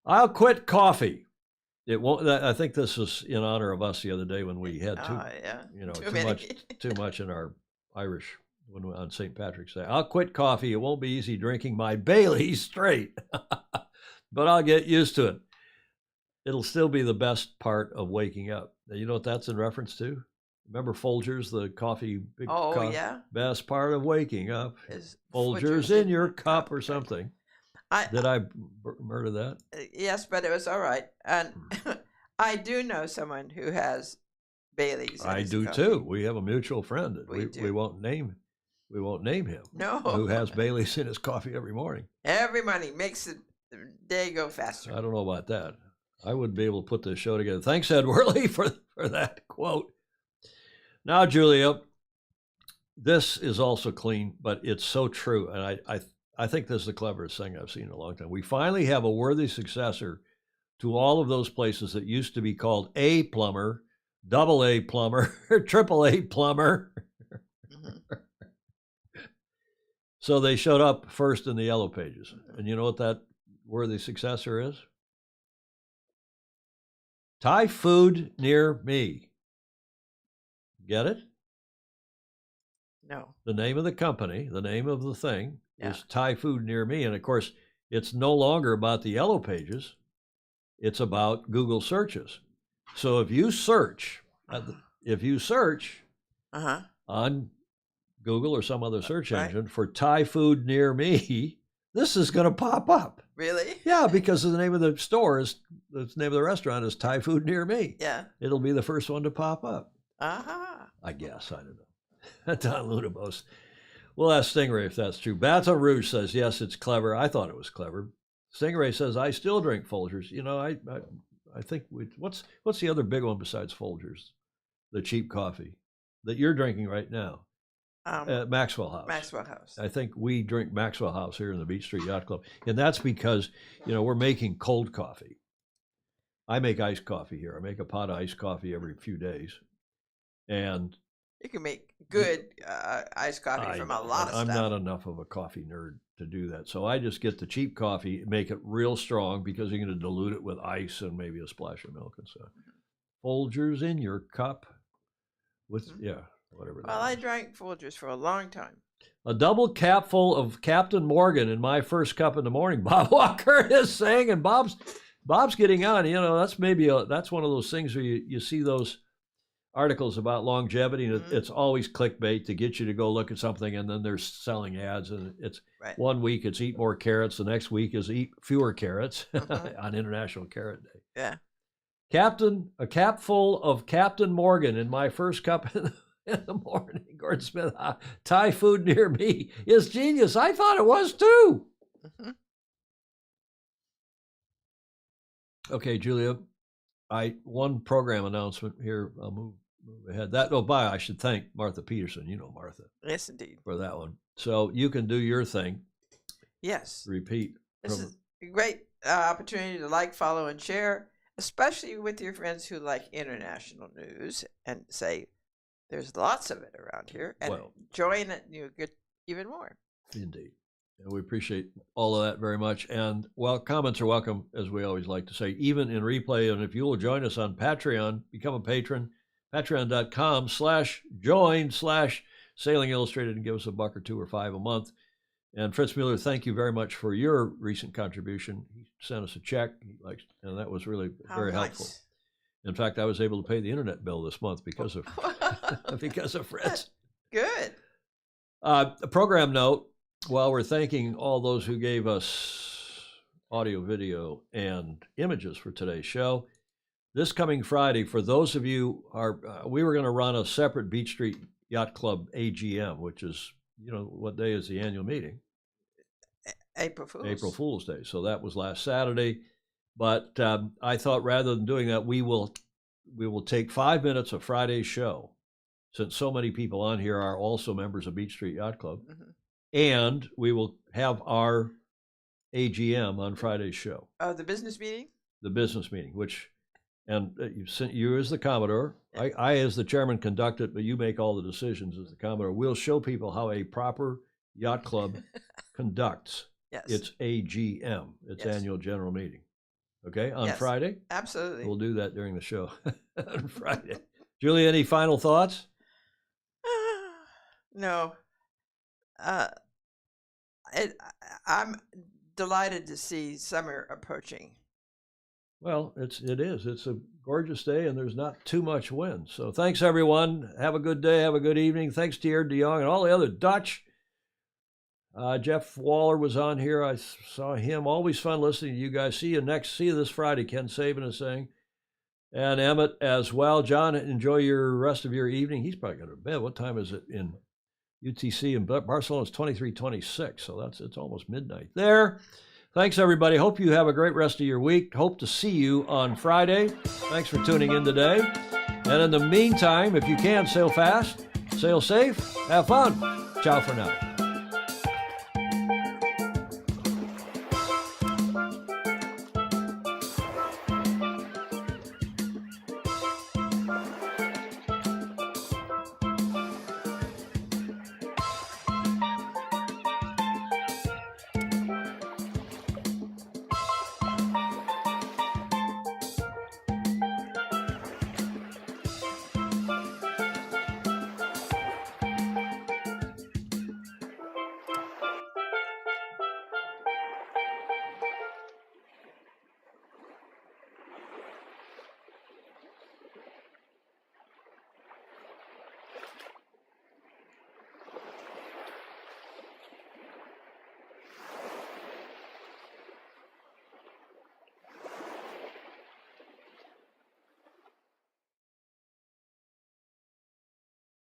I'll quit coffee. It won't. I think this was in honor of us the other day when we had too much in our Irish when on St. Patrick's Day. I'll quit coffee. It won't be easy drinking my Bailey's straight, but I'll get used to it. It'll still be the best part of waking up. Now, you know what that's in reference to? Remember Folgers, the coffee? Yeah. Best part of waking up is Folgers in your cup or something. Did I murder that? Yes, but it was all right. And I do know someone who has Bailey's. I do too. We have a mutual friend. We won't name him. No. Who has Bailey's in his coffee every morning? Every morning makes the day go faster. I don't know about that. I wouldn't be able to put this show together. Thanks, Ed Worley, for that quote. Now, Julia, this is also clean, but it's so true. And I think this is the cleverest thing I've seen in a long time. We finally have a worthy successor to all of those places that used to be called A plumber, double A plumber, triple A plumber. So they showed up first in the yellow pages. And you know what that worthy successor is? Thai food near me. Get it? No. The name of the company, the name of the thing is Thai food near me. And of course, it's no longer about the yellow pages. It's about Google searches. So if you search, on Google or some other search engine for Thai food near me, this is going to pop up. Really? Yeah, because the name of the store is, the name of the restaurant is Thai food near me. Yeah. It'll be the first one to pop up. Uh-huh. I guess. I don't know. Don Lunabos. We'll ask Stingray if that's true. Baton Rouge says, yes, it's clever. I thought it was clever. Stingray says, I still drink Folgers. You know, I think, what's the other big one besides Folgers? The cheap coffee that you're drinking right now. Maxwell House. Maxwell House. I think we drink Maxwell House here in the Beach Street Yacht Club. And that's because, we're making cold coffee. I make iced coffee here. I make a pot of iced coffee every few days. And you can make good iced coffee from a lot of stuff. I'm not enough of a coffee nerd to do that. So I just get the cheap coffee, make it real strong because you're going to dilute it with ice and maybe a splash of milk and stuff. Folgers in your cup with, whatever. Well, I drank Folgers for a long time. A double capful of Captain Morgan in my first cup in the morning, Bob Walker is saying, and Bob's getting on. That's that's one of those things where you see those articles about longevity, and it's always clickbait to get you to go look at something, and then they're selling ads, and it's 1 week it's eat more carrots, the next week is eat fewer carrots on International Carrot Day. Yeah. A capful of Captain Morgan in my first cup in the morning. Gordon Smith, Thai food near me is genius. I thought it was too. Okay, Julia, one program announcement here. I'll move ahead. I should thank Martha Peterson. You know Martha. Yes, indeed. For that one. So you can do your thing. Yes. Repeat. This is a great opportunity to like, follow, and share, especially with your friends who like international news, and say there's lots of it around here, and join it, you get even more. Indeed. And we appreciate all of that very much. And comments are welcome, as we always like to say, even in replay. And if you will join us on Patreon, become a patron, patreon.com/join/ Sailing Illustrated and give us $1 or $2 or $5 a month. And Fritz Mueller, thank you very much for your recent contribution. He sent us a check, and that was really very helpful. In fact, I was able to pay the internet bill this month because of because of Fritz. Good. A program note: while we're thanking all those who gave us audio, video, and images for today's show, this coming Friday, for those of you we were going to run a separate Beach Street Yacht Club AGM, which is, what day is the annual meeting? April Fool's Day. So that was last Saturday. But I thought rather than doing that, we will take 5 minutes of Friday's show, since so many people on here are also members of Beach Street Yacht Club, and we will have our AGM on Friday's show. Oh, the business meeting? The business meeting, you as the Commodore, I as the chairman conduct it, but you make all the decisions as the Commodore. We'll show people how a proper yacht club conducts its AGM, its annual general meeting. Okay, on Friday? Absolutely. We'll do that during the show on Friday. Julie, any final thoughts? No. I'm delighted to see summer approaching. Well, it is. It's a gorgeous day, and there's not too much wind. So thanks, everyone. Have a good day. Have a good evening. Thanks to Erd de Jong and all the other Dutch. Jeff Waller was on here. I saw him. Always fun listening to you guys. See you this Friday, Ken Saban is saying. And Emmett as well. John, enjoy your rest of your evening. He's probably going to bed. What time is it in UTC? In Barcelona, it's 23:26, so it's almost midnight there. Thanks, everybody. Hope you have a great rest of your week. Hope to see you on Friday. Thanks for tuning in today. And in the meantime, if you can, sail fast, sail safe, have fun. Ciao for now.